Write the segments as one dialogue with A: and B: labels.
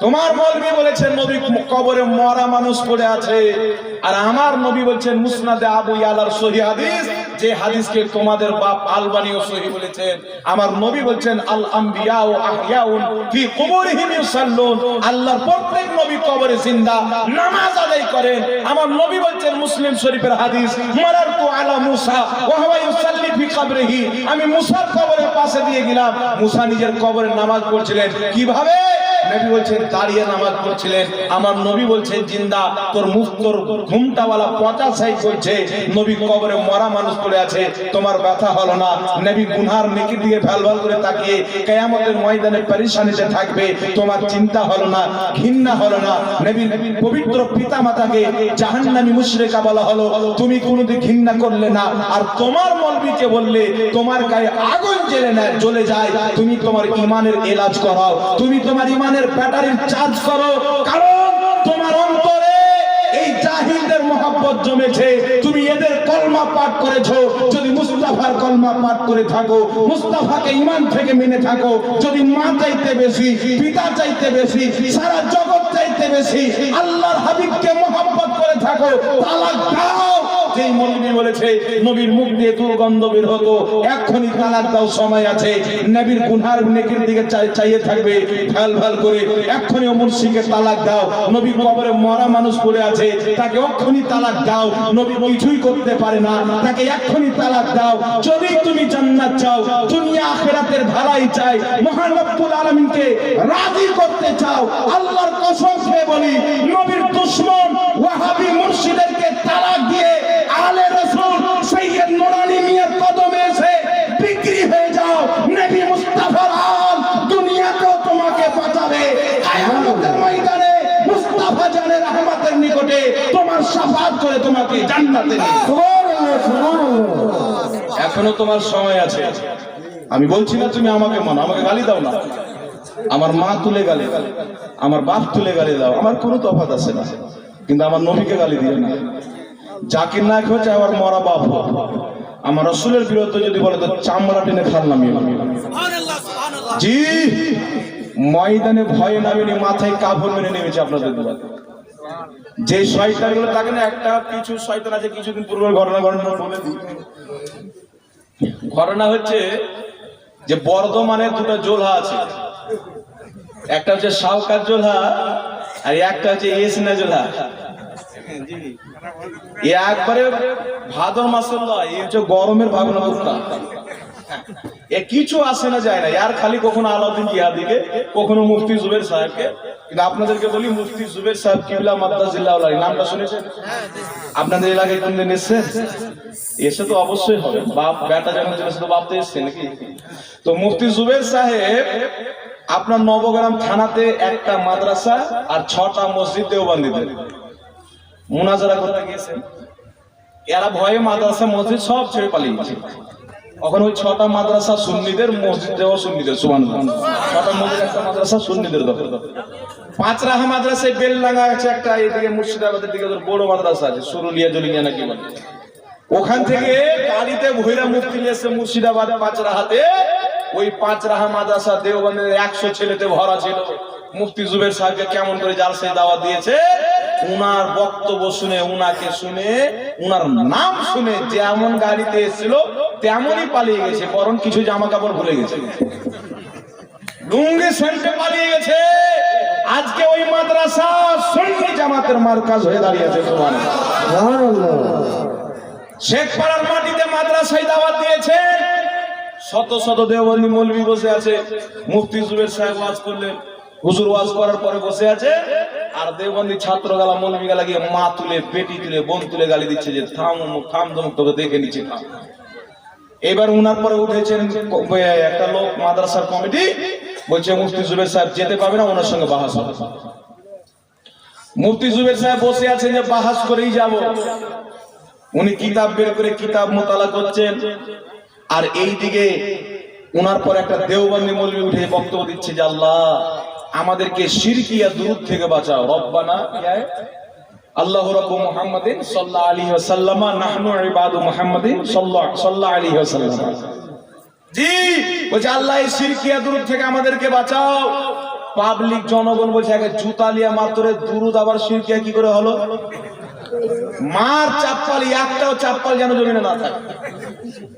A: তোমার মৌলবী বলেছেন নবী কবরে মরা মানুষ পড়ে আছে, আর আমার নবী বলছেন মুসনাদে আবু ইয়ালার সহিহ হাদিস, যে হাদিসকে তোমাদের বাপ আলবানীও সহিহ বলেছেন। আমার নবী বলছেন আল আম্বিয়া ও আহিয়াউন ফি কুবুরিহিম ইউসাল্লুন, আল্লাহর প্রত্যেক নবী কবরে জিন্দা নামাজ আদায় করেন। আমার নবী বলছেন মুসলিম শরীফের হাদিস, মারারতু আলা মুসা ওয়া হুয়া ইউসাল্লি ফি কবরিহি, আমি মুসার কবরের পাশে দিয়ে গেলাম, মুসা নিজের কবরে নামাজ পড়ছিলেন। কিভাবে? নবী বলছেন দাঁড়িয়ে নামাজ পড়ছিলেন। আমার নবী বলছেন জিন্দা, তোর মুখ তোর ঘুমটাওয়ালা পচা ছাই করছে, নবী কবরে মরা মানুষ পড়ে আছে, তোমার ব্যথা হলো না। নবী গুনহার নেকি দিয়ে ভালভাল করে তাকিয়ে কিয়ামতের ময়দানে পরেশানিতে থাকবে, তোমার চিন্তা হলো না, ঘৃণা হলো না। নবীর পবিত্র পিতামাতাকে জাহান্নামী মুশরিকা বলা হলো, তুমি কোনোদিন ঘৃণা করলে না। আর তোমার মৌলবীকে বললে তোমার গায়ে আগুন জ্বলে যায়, তুমি তোমার ঈমানের এলাজ করাও, তুমি তোমার ঈমানের ব্যাটারির চার্জ করো, কারণ তোমার অন্তরে এই জাহিলদের মহব্বত জমেছে। তুমি এদের কলমা পাঠ করেছো, যদি মুস্তাফার কলমা পাঠ করে থাকো, মুস্তাফাকে ঈমান থেকে মেনে থাকো, যদি মা চাইতে বেশি, পিতা চাইতে বেশি, সারা জগৎ চাইতে বেশি আল্লাহর হাবিবকে মহব্বত করে থাকো, তালাক দাও। যেই মৌলবী বলেছে নবীর মুখ দিয়ে দুর্গন্ধ বের হতো, এক্ষুনি তালাক দাও, সময় আছে। নবীর গুনহার নেকির দিকে চাইয়ে থাকবে ভাল ভাল করে, এক্ষুনি মুর্শিকে তালাক দাও। নবী কবরে মরা মানুষ পড়ে আছে, তাকে এক্ষুনি তালাক দাও। নবী কিছুই করতে পারে না, তাকে এক্ষুনি তালাক দাও। যদি তুমি জান্নাত চাও, দুনিয়া আখিরাতের ভালাই চাই, মহান রব্বুল আলামিনকে রাজি করতে চাও, আল্লাহর কসম খেয়ে বলি, নবীর দুশমন ওয়াহাবি মুর্শিদেরকে তালাক দিয়ে আলে রাসূল সৈয়দ নুরানি মিয়ার কদমে এসে বিক্রি হয়ে যাও। নবী মুস্তাফার আল দুনিয়াতেও তোমাকে বাঁচাবে, কিয়ামতের ময়দানে মুস্তাফা জানের রহমতের নিকটে তোমার শাফাআত করে তোমাকে জান্নাতে নিয়ে। সুবহানাল্লাহ, সুবহানাল্লাহ। এখনো তোমার সময় আছে। আমি বলছি না তুমি আমাকে মানো, আমাকে গালি দাও না, আমার মা তুলে গালি দাও, আমার বাপ তুলে গালি দাও, আমার কোনো তফাৎ আছে না, কিন্তু আমার নবীকে গালি দিও না। জাকির নায়ক হচ্ছে আবার মরা বাপ, আমার রাসূলের বিরুদ্ধে যদি বলে তো চামড়া টেনে খাল্লাম। জি, ময়দানে ভয়ে নামেনি, মাথায় কাফর মেনে নেমেছে আপনাদের দুয়ারে। যে শয়তান গুলো থাকে না, একটা কিছু শয়তান আছে, কিছুদিন পূর্বের ঘটনা বলে দিই। ঘটনা হচ্ছে যে বর্ধমানে দুটো জোলহা আছে, একটা হচ্ছে শাওকাত জোলহা আর একটা হচ্ছে ইসনা জোলহা। একবারে ভাদর মাসাল্লাহ, এই হচ্ছে গরমের ভাবনা করতা, এ কিছু আসে না যায় না, আর খালি কখনো আলাউদ্দিন জিহাদিকে, কখনো মুফতি জুবের সাহেবকে। কিন্তু আপনাদেরকে বলি, মুফতি জুবের সাহেব কিবলা মাদ্দাজিল্লাহ নামটা শুনেছেন? আপনাদের এলাকায় কোনদিন এসেছেন? এসে তো অবশ্যই হবে, বাপ বেটা যখন এসে তো বাপ তো এসছে নাকি। তো মুফতি জুবের সাহেব আপনার নবগ্রাম থানাতে একটা মাদ্রাসা আর 6টা মসজিদ দেওবন্দিতে মুনাজারা করতে গিয়েছেন। এরা ভয়ে মাদ্রাসা মসজিদ সব ছেড়ে পালিয়েছে। এখন ওই 6টা মাদ্রাসা সুন্নিদের, মসজিদ দেওয়া সুন্নিদের, সুবহানাল্লাহ। 6টা মসজিদ একটা মাদ্রাসা সুন্নিদের দখল। 5 রাহা মাদ্রাসায় বেলডাঙ্গা আছে একটা, এদিকে মুর্শিদাবাদের দিকে বড় মাদ্রাসা আছে, সুরুলিয়া জলিয়া নাকি বলে। ওখান থেকে গাড়িতে ভৈরা মুফতি এসে মুর্শিদাবাদ 5 রাহাতে, ওই 5 রাহা মাদ্রাসা দেওবন্দের 100 ছেলেতে ভরা ছিল। মুফতি জুবের সাহেবকে কেমন করে জালসায় দাওয়াত দিয়েছে, উনার বক্তব্য শুনে, উনাকে শুনে, উনার নাম শুনে যেমন গাড়িতে এসেছিল তেমনই পালিয়ে গেছে, বরং কিছু জামা কাপড় ভুলে গেছে, লুঙ্গি সেন্টে পালিয়ে গেছে। আজকে ওই মাদ্রাসা সুন্নি জামাতের মারকাজ হয়ে দাঁড়িয়েছে। সুবহানাল্লাহ। শেখপাড়ার মাটিতে মাদ্রাসায় দাওয়াত দিয়েছে, শত শত দেওবন্দি মৌলবি বসে আছে। মুফতি জুবের সাহেব ওয়াজ করলেন, হুজুর ওয়াজ করার পরে বসে আছে, আর দেওবন্দি ছাত্র গালা মৌলবি গালা গিয়ে মা তুলে, বেটি তুলে, বোন তুলে গালি দিচ্ছে যে থাম থাম, তোকে দেখে নিচ্ছি, থাম। এবার উনার পরে উঠেছেন একটা লোক মাদ্রাসার কমিটি, বলছে মুফতি জুবের সাহেব যেতে পারবে না, ওনার সঙ্গে বাহাস হবে। মুফতি জুবের সাহেব বসে আছেন যে বাহাস করেই যাব। উনি কিতাব বের করে কিতাব মোতালা করছেন, আর এইদিকে উনার পর একটা দেওবন্দি মৌলবি উঠে বক্তব্য দিচ্ছে যে আল্লাহ আমাদেরকে শিরকিয়া দুরূদ থেকে বাঁচাও, রব্বানা আল্লাহু রাব্বু মুহাম্মাদিন সাল্লাল্লাহু আলাইহি ওয়াসাল্লাম, নাহনু ইবাদু মুহাম্মাদিন সাল্লাল্লাহু আলাইহি ওয়াসাল্লাম। জি, বলছে আল্লাহ এই শিরকিয়া দুরূদ থেকে আমাদেরকে বাঁচাও। পাবলিক জনগণ বলছে আগে জুতালিয়া মাত্রে দুরুদ আবার শিরকিয়া কি করে হলো? মার চাপ্পালি, একটাও চাপ্পাল যেন জমিনে না থাকে।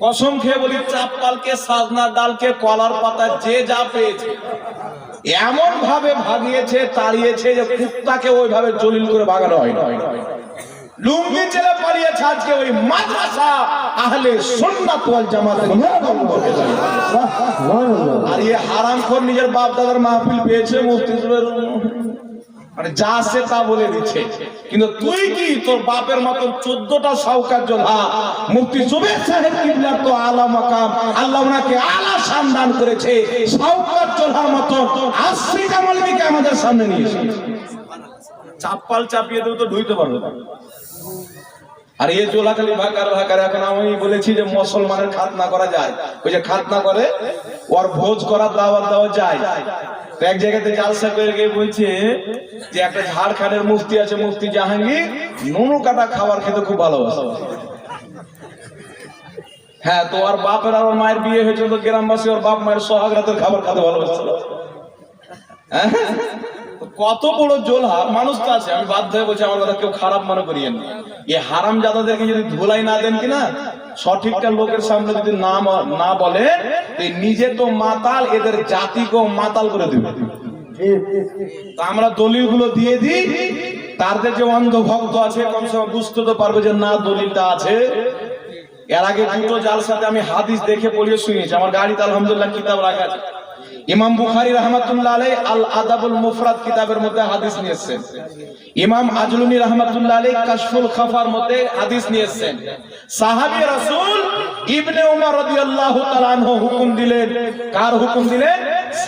A: কসম খেয়ে বলি, চাপ্পালকে, সাজনা ডালকে, কলার পাতা যে যা পেয়েছে এমন ভাবে ভাগিয়েছে, তাড়িয়েছে যে কুত্তাকে ওইভাবে জলিল করে ভাগানো হয় না। লুঙ্গি ছেলে পালিয়েছে আজকে ওই মাদ্রাসা আহলে সুন্নাত ওয়াল জামাতের ইমাম। আর এই হারামখোর নিজের বাপ দাদার মাহফিল পেয়েছে, মুফতি মানে যা আছে তা বলে দিচ্ছে। কিন্তু তুই কি তোর বাপের মতন 14টা শাওকাত জোলহা মুফতি জুবের সাহেব কিবলার তো আলা মাকাম, আল্লাহ ওনাকে আলা শান দান করেছে। শাওকাত জোলহার মতন 80টা মৌলবীকে আমাদের সামনে নিয়ে এসেছে, চাপ্পাল চাপিয়ে দেও তো ঢুইতে পারবে না। আর এই জোলাখালি ভাকার এখন আমি বলেছি যে মুসলমানের খাতনা করা যায়, ওই যে খাতনা করে ওর ভোজ করার দাওয়াত দেওয়া যায়। তো এক জায়গাতে জালসা করে গিয়ে বলছে যে একটা ঝাড়খণ্ডের মুফতি আছে, মুফতি জাহাঙ্গীর, নুনু কাটা খাবার খেতে খুব ভালোবাসে। হ্যাঁ, তো ওর বাপের আর ওর মায়ের বিয়ে হয়েছে, তো গ্রামবাসী ওর বাপ মায়ের সোহাগ রাতের খাবার খেতে ভালোবাসে। হ্যাঁ, কত বড় জোলহা মানুষ তো আছে। আমি বাধ্য হয়ে বলছি, আমার কথা কেউ খারাপ মনে করিয়েন। এই হারাম জাদাদেরকে যদি ধুলাই না দেন কিনা, সঠিকটা লোকের সামনে যদি না বলে, নিজে তো মাতাল, এদের জাতিকেও মাতাল করে দেবে। আমরা দলিল গুলো দিয়ে দিই, তাদের যে অন্ধ ভক্ত আছে কমসে কম বুঝতে তো পারবে যে না দলিলটা আছে। এর আগে দুটো জালসাতে আমি হাদিস দেখে পড়িয়ে শুনিয়েছি, আমার গাড়িতে আলহামদুলিল্লাহ কিতাব রাখা আছে। ইমাম বুখারী রাহমাতুল্লাহ আলাইহি আল আদাবুল মুফরাদ কিতাবের মধ্যে হাদিস নিয়েছেন। ইমাম আজলুনী রাহমাতুল্লাহ আলাইহি কাশফুল খাফার মধ্যে হাদিস নিয়েছেন। সাহাবী রাসূল ইবনে উমর রাদিয়াল্লাহু তাআলা আনহু হুকুম দিলেন। কার হুকুম দিলেন?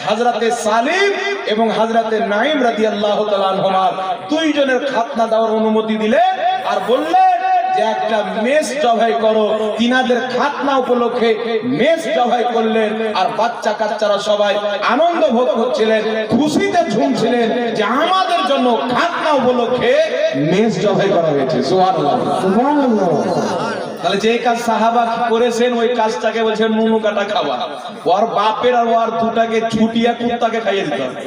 A: হযরতে সালিম এবং হযরতে নাঈম রাদিয়াল্লাহু তাআলা আনহুমা দুইজনের খাতনা দেওয়ার অনুমতি দিলেন। আর বললেন যে একটা মেষ জবাই করো। তিনাদের খাতনা উপলক্ষে মেষ জবাই করলেন। আর বাচ্চা কাচ্চারা সবাই আনন্দ ভোগ করছিলেন, খুশিতে ঝুমছিলেন যে আমাদের জন্য খাতনা উপলক্ষে মেষ জবাই করা হয়েছে। সুবহানাল্লাহ, সুবহানাল্লাহ। তাহলে যে কাজ সাহাবা করেছেন ওই কাজটাকে বলছেন নুনু কাটা খাওয়া। ওর বাপের আর ওর দুটাকে ছুটিয়া কুত্তাকে খাইয়ে দিতে হবে।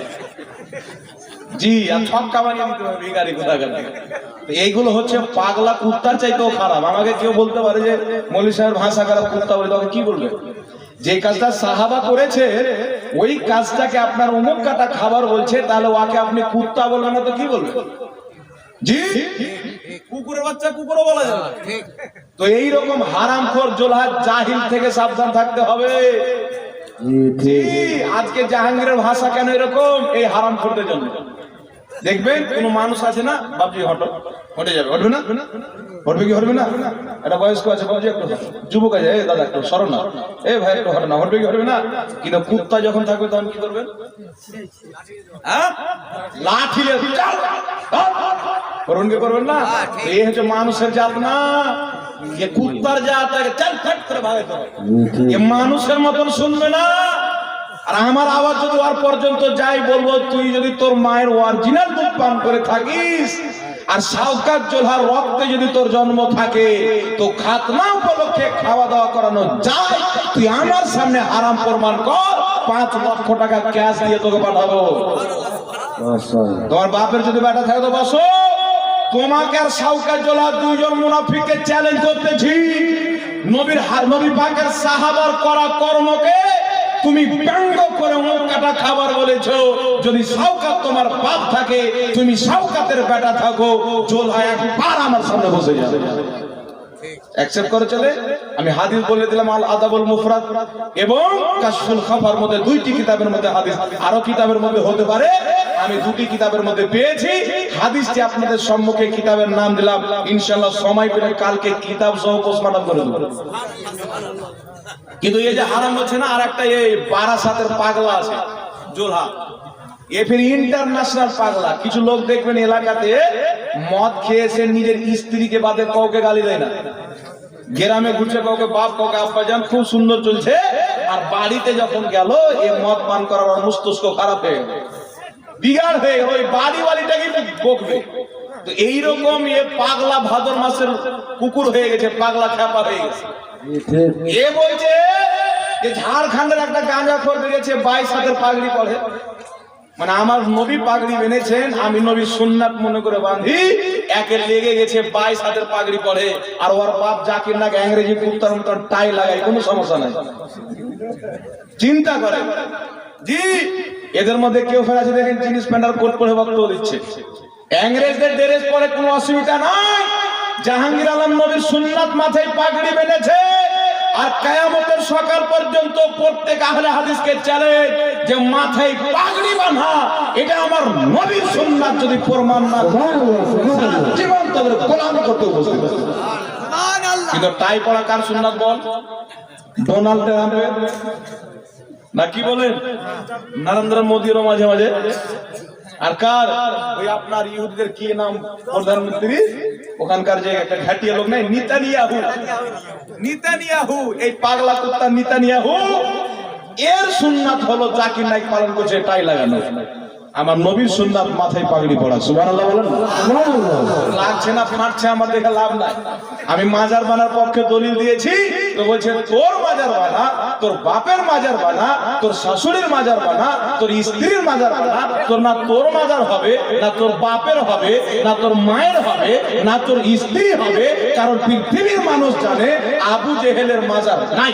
A: জি, আর ছক্কা বানিয়ে দিতে হবে ভিখারি কোথাকার। এইগুলো হচ্ছে পাগলা কুত্তার চাইতেও খারাপ। আমাকে কেউ বলতে পারে যে মৌলভী সাহেবের ভাষা খারাপ, কুত্তা বলে, তখন কি বলবে? যে কাজটা সাহাবা করেছে ওই কাজটাকে আপনার অমুক কাটা খাবার বলছে, তাহলে ওকে আপনি কুত্তা বলবেন না তো কি বলবেন? জি, কুকুরের বাচ্চা কুকুরও বলা যাবে। তো এইরকম হারামখোর জোলহা জাহিল থেকে সাবধান থাকতে হবে। আজকে জাহাঙ্গীরের ভাষা কেন এরকম? এই হারামখোরদের জন্য। দেখবেন কোন মানুষ আছে না, বাবজি হটো, হটে যাবে, হটবে না, হটবে কি হটবে না? একটা বয়স্ক আছে, বাবজি একটু, যুবক আছে, এই দাদা একটু সরো না, এই ভাই একটু হটে না, হটবে কি হটবে না? কিন্তু কুত্তা যখন থাকবে তখন কি করবেন? লাঠি করবেন কি করবেন না? এই হচ্ছে মানুষের জাত না, এ কুত্তার জাত। চাল ফাট করে ভাগাইতে হবে। এ মানুষের মতন শুনবে না। আর আমার আওয়াজ যদি ওর পর্যন্ত যাই, বলবো তুই যদি তোর মায়ের অরিজিনাল দুধ পান করে থাকিস আর শাওকাত জোলহার রক্তে যদি তোর জন্ম থাকে, তো খাতনা উপলক্ষে খাওয়া দাওয়া করানো যায়। তুই আমার সামনে হারাম প্রমাণ কর, 5 লক্ষ টাকা ক্যাশ দিয়ে তোকে পাঠাবো। তোমার বাপের যদি বেটা থাকে তো বসো। তোমাকে আর শাওকাত জোলহা দুইজন মুনাফিককে চ্যালেঞ্জ করতেছি। নবী পাকের সাহাবার করা কর্মকে তুমি ব্যঙ্গ করে মুখ কাটা খাবার বলেছো। যদি শাওকাত তোমার বাপ থাকে, তুমি শাওকাতের বেটা থাকো, জোলহা একবার আমার সামনে বসে যাবে। অ্যাকসেপ্ট করে চলে। আমি হাদিস বলে দিলাম আল আদাবুল মুফরাদ এবং কাশফুল খাফার মধ্যে, দুইটি কিতাবের মধ্যে হাদিস, আরো কিতাবের মধ্যে হতে পারে। আমি দুটি কিতাবের মধ্যে পেয়েছি। হাদিসটি আপনাদের সম্মুখে কিতাবের নাম দিলাম। ইনশাআল্লাহ সময় পেলে কালকে কিতাব সহ পোস্টমর্টম করে দেব। কিন্তু এই যে হারাম হচ্ছে না, আর একটা এই বারাসাতের পাগলা আছে জোলহা, এ ফির ইন্টারন্যাশনাল পাগলা। কিছু লোক দেখবেন এলাকাতে মদ খেয়েছে, নিজের স্ত্রীকে বাদে কাউকে গালি দেয় না। গ্রামে ঘুরছে, কাউকে বাপ কাউকে আব্বা যান, খুব সুন্দর চলছে। আর বাড়িতে যখন গেল, এ মদ পান করার মস্তিষ্ক খারাপ হয়ে গেল, বিগাড় হয়ে গেল, ওই বাড়িওয়ালিটাকে বকবে। তো এইরকম এ পাগলা ভাদর মাসের কুকুর হয়ে গেছে, পাগলা খ্যাপা হয়ে গেছে। এ বলছে যে ঝাড়খণ্ডের একটা গাঁজা খোর বেরিয়েছে, 22 হাতের পাগড়ি পরে। মানে আমার নবী পাগড়ি বেঁধেছেন, আমি নবী সুন্নাত মনে করে বাঁধি, একে লেগে গেছে 22 হাতের পাগড়ি পরে, আর ওর বাপ জাকির নাক ইংরেজি কুত্তার মতন টাই লাগাই, কোনো সমস্যা নাই। চিন্তা করে জি, এদের মধ্যে কেউ ফের আছে দেখেন জিনিস প্যান্ট আর কোট পরে বক্তব্য দিচ্ছে। ইংরেজদের ড্রেস পরে কোনো অসুবিধা নাই, জাহাঙ্গীর আলম নবীর সুন্নাত মাথায় পাগড়ি বেঁধেছে। আর কিয়ামতের সকাল পর্যন্ত প্রত্যেক আহলে হাদিসকে চ্যালেঞ্জ যে মাথায় পাগড়ি বাঁধা এটা আমার নবীর সুন্নাত যদি প্রমাণ না করে জীবন তাদের গোলামি করতে বসে। কিন্তু টাই পড়া কার সুন্নাত বল? ডোনাল্ড ট্রাম্পের না কি বলেন, নরেন্দ্র মোদীরও মাঝে মাঝে। আর কার? ওই আপনার ইহুদিদের কি নাম প্রধানমন্ত্রী, ওখানকার যে একটা ঘাটিয়া লোক নাই, নেতানিয়াহু। নেতানিয়াহু, এই পাগলা কুত্তা নেতানিয়াহু, এর সুন্নাত হলো জাকির নাইক পালন করছে টাই লাগানো। আমার নবীর সুন্নাত মাথায় পাগড়ি পড়া। সুবহানাল্লাহ বলেন। লাগছে না ফাটছে আমার দেখে লাভ নাই। আমি মাজার বানার পক্ষে দলিল দিয়েছি, তো বলছে তোর মাজার বানা, তোর বাপের মাজার বানা, তোর শাশুড়ির মাজার বানা, তোর স্ত্রীর মাজার বানা, তোর না তোর মাজার হবে, না তোর বাপের হবে, না তোর মায়ের হবে, না তোর স্ত্রী হবে। কারণ পৃথিবীর মানুষ জানে আবু জেহেলের মাজার নাই,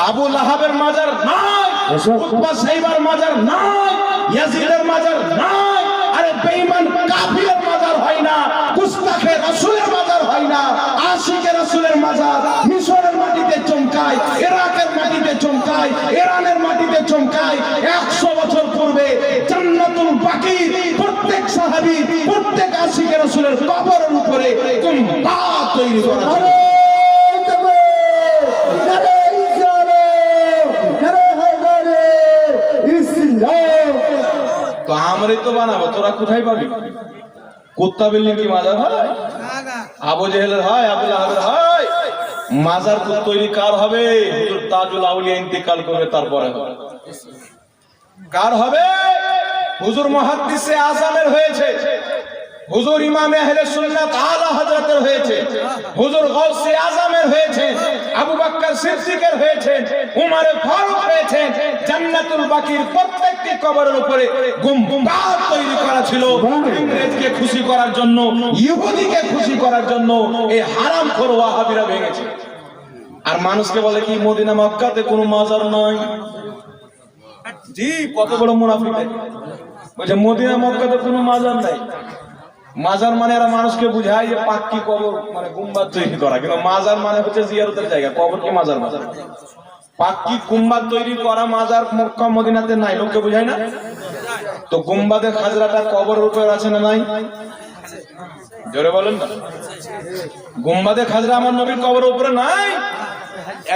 A: আবু লাহাবের মাজার নাই, উতবা সাইবার মাজার নাই, ইয়াজিদের মাজার নাই। আরে বেঈমান কাফিরের মাজার হয় না, গুস্তাখে রাসূলের মাজার হয় না, আশিকে রাসূলের মাজার মিশরের মাটিতে চমকায়, ইরাকের মাটিতে চমকায়, ইরানের মাটিতে চমকায়। 100 বছর পূর্বে জান্নাতুল বাকি প্রত্যেক সাহাবী, প্রত্যেক আশিকে রাসূলের কবরের উপরে গুম্বাদ তৈরি করা ছিল। তো আমরাই তো বানাবো, তোরা কোথায় পাবি? কুত্তা বিল্লির কি মাজার হয়? আবু জেহেলের হয়, আবু লাহাবের হয়। মাজার তৈরি কার হবে? হুজুর তাজুল আউলিয়া ইন্তেকাল করবে তারপরে হবে। কার হবে? হুজুর মুহাদ্দিসে আযমের হয়েছে, হুজুর ইমামে আহলে সুন্নাত আলা হযরতের হয়েছে, হুজুর গাউসে আযমের হয়েছে, আবু বকর সিদ্দিকের হয়েছে, উমর ফারুক হয়েছে। জান্নাতুল বাকির প্রত্যেকটি কবরের উপরে গুম্বাদ তৈরি করা ছিল ইংরেজকে খুশি করার জন্য, ইহুদিকে খুশি করার জন্য। এই হারামখোর ওয়াহাবিরা ভেঙেছে। আর মানুষকে বলে কি মদিনা মক্কাতে কোনো মাজার নাই। জি, কত বড় মুনাফিক! বলছে মদিনা মক্কাতে কোনো মাজার নাই। মাজার মানে এরা মানুষকে বুঝায় যে পাক্কি কবর, মানে গুম্বাদ তৈরি করা। কিন্তু মাজার মানে হচ্ছে জিয়ারতের জায়গা, কবর কি মাজার? মাজার পাক্কি গুম্বাদ তৈরি করা মাজার মক্কা মদিনাতে নাই, লোককে বুঝায় না। তো গুম্বাদের খাজরাটা কবরের উপর আছে না নাই? জোরে বলেন না। গুম্বাদের খাজরা আমার নবীর কবরের উপরে নাই।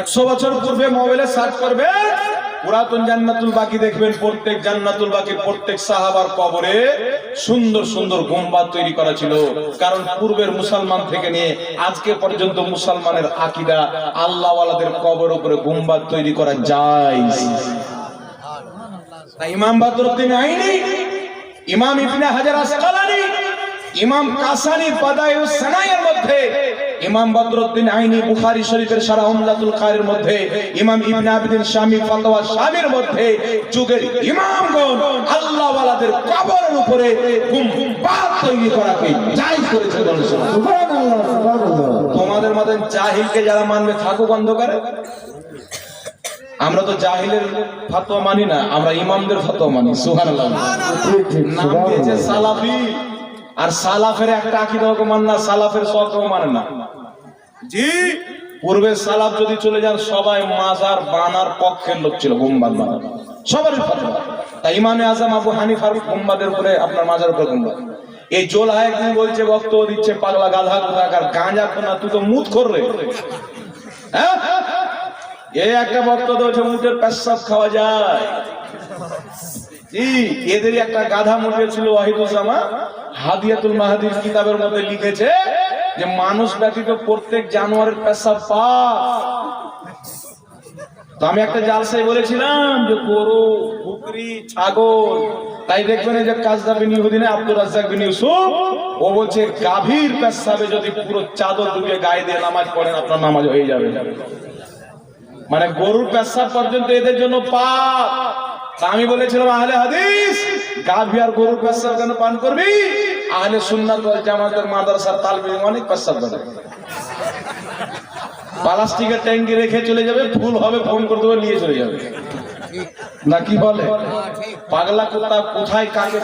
A: 100 বছর পূর্বে মোবাইলে সার্চ করবে, পুরাতন জান্নাতুল বাকি দেখবেন, প্রত্যেক জান্নাতুল বাকি প্রত্যেক সাহাবার কবরে সুন্দর সুন্দর গুম্বাদ তৈরি করা ছিল। কারণ পূর্বের মুসলমান থেকে নিয়ে আজকে পর্যন্ত মুসলমানের আকীদা আল্লাহ ওয়ালাদের কবর উপরে গুম্বাদ তৈরি করা যায়। তাই ইমাম বদরুদ্দিন আইনি, ইমাম ইবনে হাজার আসকালানি, ইমাম কাসানি ফাদাইউস সানায়ের মধ্যে, ইমাম বদরুদ্দিন আইনি বুখারী শরীফের শারহ উমদাতুল কারির মধ্যে, ইমাম ইবনে আবিদিন শামী ফাতওয়া শামীর মধ্যে যুগের ইমামগণ আল্লাহ ওয়ালাদের কবরের উপরে গুম্বাদ তৈরি করাকে জায়েজ করেছে। সুবহানাল্লাহ, সুবহানাল্লাহ। তোমাদের মতন জাহিলকে যারা মানবে থাকুক অন্ধকারে। আমরা তো জাহিলের ফতোয়া মানি না, আমরা ইমামদের ফতোয়া মানি। সুবহানাল্লাহ। নাম দিয়েছে সালাফি। আর সালাফের একটা আকীদাকে মানে না, সালাফের সবকেও মানে না। জি, পূর্বে সালাফ যদি চলে যান সবাই মাজার বানার পক্ষের লোক ছিল, গুম্বাদ বানার সবারই ফতোয়া। তাই ইমামে আযম আবু হানিফার গুম্বাদের উপরে, আপনার মাজার উপরে গুম্বাদ। এই জোলা একদিন বলছে, বক্তব্য দিচ্ছে, পাগলা গাধা কোথাকার, গাঁজা খোনা, তুই তো মুত করবে। হ্যাঁ, এই একটা বক্তব্য হচ্ছে মুটের পেশাব খাওয়া যায়। এদেরই একটা গাধা মুটে ছিল ওয়াহিদুজ্জামা, হাদিয়াতুল মাহাদির কিতাবের মধ্যে লিখেছে যে মানুষ ব্যতীত প্রত্যেক জানোয়ারের পেশাব পাক। তো আমি একটা জালসায় বলেছিলাম যে গরু, বকরি, ছাগল। তাই দেখবেন এই যে কাজদা বিন ইহুদিনে আব্দুর রাজ্জাক বিন ইউসুফ, ও বলছে গাভীর পেশাবে যদি পুরো চাদর ডুবিয়ে গায়ে দিয়ে নামাজ পড়েন আপনার নামাজ হয়ে যাবে। মানে গরুর পেশাব পর্যন্ত এদের জন্য পাক। আমি বলেছিলাম আহলে হাদিস গাভী আর গরুর পেশাব কেন পান করবি? আহলে সুন্নাত ওয়াল জামাতের মাদ্রাসার তালিব ইলম অনেক পেশাব করে, প্লাস্টিকের ট্যাঙ্কি রেখে চলে যাবে, ফুল হবে ফোন করে দেবে নিয়ে চলে যাবে না, কি বলে? পাগলা কুত্তা কোথায় কাকে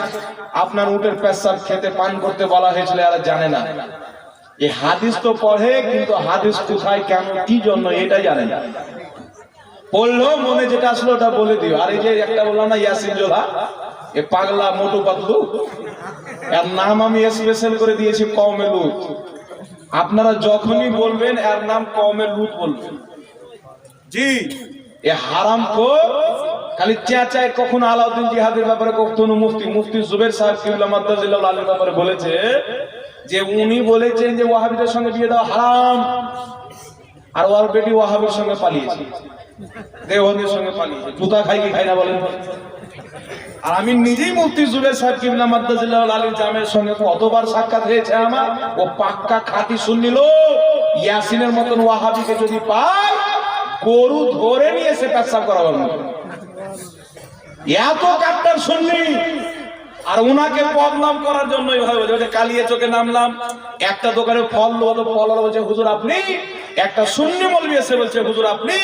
A: আপনার উটের পেশাব খেতে পান করতে বলা হয়েছিল আর জানে না। এই হাদিস তো পড়ে কিন্তু হাদিস কোথায় কেন কি জন্য এটা জানে না। পড়লো মনে যেটা আসলো ওটা বলে দিও। আর এই যে একটা বললাম না ইয়াসিন জোলা, এ পাগলা মোটু পাতলু, এর নাম আমি স্পেশাল করে দিয়েছি কওমে লুত। আপনারা যখনই বলবেন এর নাম কওমে লুত বলবেন। জি, এ হারামখোর খালি চেঁচায়। কখনো আলাউদ্দিন জিহাদের ব্যাপারে, কখনো মুফতি জুবের সাহেব কিবলা মাদ্দাজিল্লাহ আলীর ব্যাপারে বলেছে যে উনি বলেছেন যে ওয়াহাবিদের সঙ্গে বিয়ে দেওয়া হারাম, আর ওর বেটি ওয়াহাবির সঙ্গে পালিয়েছে, দেওবন্দির সঙ্গে পালিয়েছে। জুতা খাই কি খাই না বলেন? আর আমি নিজেই মুফতি জুবের সাহেব কিবলা মাদ্দাজিল্লাহ আলীর জামের সঙ্গে কতবার সাক্ষাৎ হয়েছে আমার। ও পাক্কা খাঁটি শুননিল। ইয়াসিনের মতন ওয়াহাবিকে যদি পায় গরু ধরে নিয়ে এসে পেশাব করাবার মতো এত কাট্টার শুননি। আর উনাকে বদনাম করার জন্য কালিয়ে চোখে নামলাম। একটা দোকানে ফল বলছে হুজুর আপনি, একটা সুন্নি মৌলবি এসে বলছে হুজুর আপনি,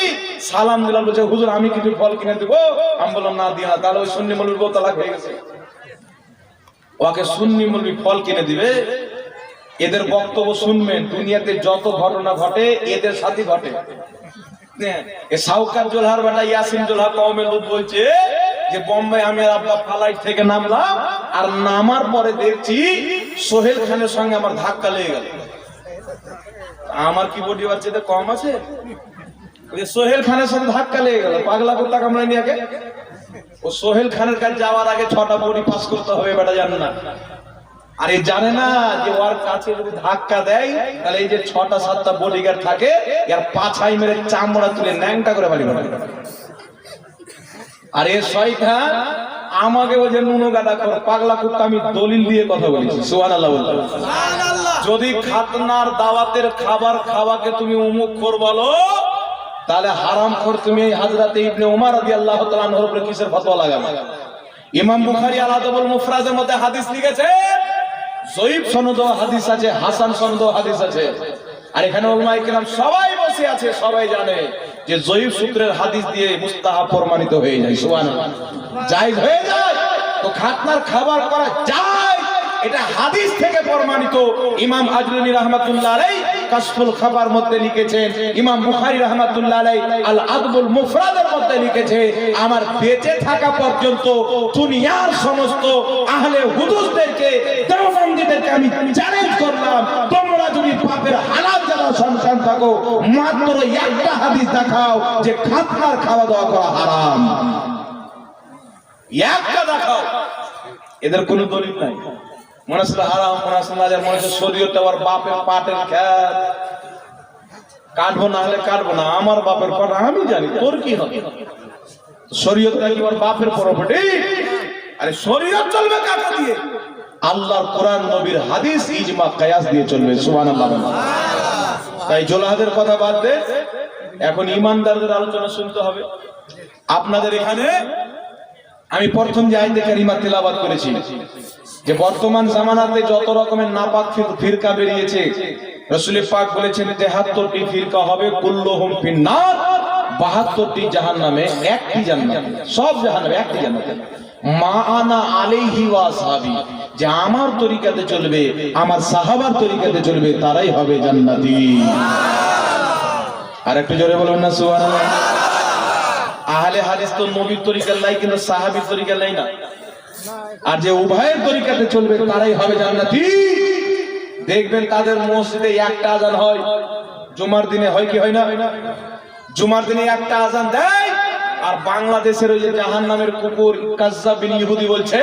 A: সালাম দিলাম বলছে হুজুর আমি কিছু ফল কিনে দেবো। আমি বললাম না দিয়া, তাহলে ওই সুন্নি মৌলবির বউ তালাক হয়ে গেছে। ওকে সুন্নি মৌলবি ফল কিনে দিবে। এদের বক্তব্য শুনবেন, দুনিয়াতে যত ঘটনা ঘটে এদের সাথে ঘটে। শাওকাত জোলহার বেটা ইয়াসিন জোলহা কওমে লুত বলছে যে বোম্বে আমি আর আব্বা ফ্লাইট থেকে নামলাম, আর নামার পরে দেখছি সোহেল খানের সঙ্গে আমার ধাক্কা লেগে গেল। আমার কি বডি বাচ্চাতে কম আছে? সোহেল খানের সাথে ধাক্কা লেগে গেল। পাগলা কুত্তা কামড়ায় নিয়ে আগে ও সোহেল খানের কাছে যাওয়ার আগে 6টা বডি পাস করতে হবে, বেটা জানে না। আর এই জানে না যে ওর কাছে যদি ধাক্কা দেয় তাহলে এই যে 6টা 7টা বডিগার্ড থাকে এর পাছাই মেরে চামড়া তুলে ন্যাংটা করে বাড়ি বাড়ি। আর এ শয়তান আমাকে বলছে নুনো গাদা কর, পাগলা কুত্তা। আমি দলিল দিয়ে কথা বলেছি, সুবহানাল্লাহ বললাম। যদি খাতনার দাওয়াতের খাবার খাওয়াকে তুমি উমুখখোর বলো, তাহলে হারামখোর তুমি। হযরত ইবনে উমর রাদিয়াল্লাহু তাআলা আনহুর উপরে কিসের ফতোয়া লাগাবে? ইমাম বুখারী আল আদবুল মুফরাদের মধ্যে হাদিস লিখেছে, যঈফ সনদ হাদিস আছে, হাসান সনদ হাদিস আছে। আর এখানে উলামায়ে কেরাম সবাই বসে আছে, সবাই জানে যে যঈফ সূত্রের হাদিস দিয়ে মুস্তাহাব প্রমাণিত হয়ে যায়, সুবহানাল্লাহ, জায়েজ হয়ে যায়। তো খাতনার খাবার করা যায়, এটা হাদিস থেকে প্রমাণিত। ইমাম আজরুনি রাহমাতুল্লাহ আলাইহি কাশফুল খাবার মধ্যে লিখেছেন, ইমাম বুখারী রাহমাতুল্লাহ আলাইহি আল আদবুল মুফরাদের মধ্যে লিখেছে, আমার বেঁচে থাকা পর্যন্ত দুনিয়ার সমস্ত আহলে হুদুসদেরকে, দেওবন্দীদেরকে আমি চ্যালেঞ্জ করলাম, তোমরা যদি পাপের হালাল যারা সন্তান থাকো মাত্র একটা হাদিস দেখাও যে খাতনার খাওয়া দাওয়া করা হারাম, একটা দেখাও। এদের কোনো দলিল নাই। মনে হচ্ছে হারাম, মনে হচ্ছে না, মনে হচ্ছে শরীয়তে আবার বাপের পাটের খেত কাটবো না হলে কাটবো না, আমার বাপের পাট আমি জানি, তোর কি হবে? শরীয়ত নাকি ওর বাপের প্রপার্টি? আরে শরীয়ত চলবে কাকে দিয়ে? আল্লাহর কোরআন, নবীর হাদিস, ইজমা, কিয়াস দিয়ে চলবে, সুবহানাল্লাহ। তাই জোলাহাদের কথা বাদ দে, এখন ইমানদারদের আলোচনা শুনতে হবে। আপনাদের এখানে আমি প্রথম যে আয়াতে কারিমা তেলাওয়াত করেছি যে বর্তমান জামানাতে যত রকমের নাপাক ফিরকা বেরিয়েছে, রাসূল পাক বলেছেন ৭৩টি ফিরকা হবে, কুল্লুহুম ফিন্নার, ৭২টি জাহান্নামে, একটি জান্নাতে। সব জাহান্নামে, একটি জান্নাতে। মা আনা আলাইহি ওয়া আসহাবি, যে আমার তরিকাতে চলবে, আমার সাহাবার তরিকাতে চলবে, তারাই হবে জান্নাতি। আর একটু জোরে বলুন না সুবহানাল্লাহ। আহলে হাদিস তো নবীর তরিকার নাই, কিন্তু সাহাবীর তরিকার নাই না। আর যে উভয়ের তরিকাতে চলবে তারাই হবে জান্নাতি। দেখবেন তাদের মসজিদে একটা আজান হয়, জুমার দিনে হয় কি হয় না? জুমার দিনে একটা আজান দেয়। আর বাংলাদেশের ওই যে জাহান্নামের কুকুর কাজ্জাব বিন ইহুদি বলছে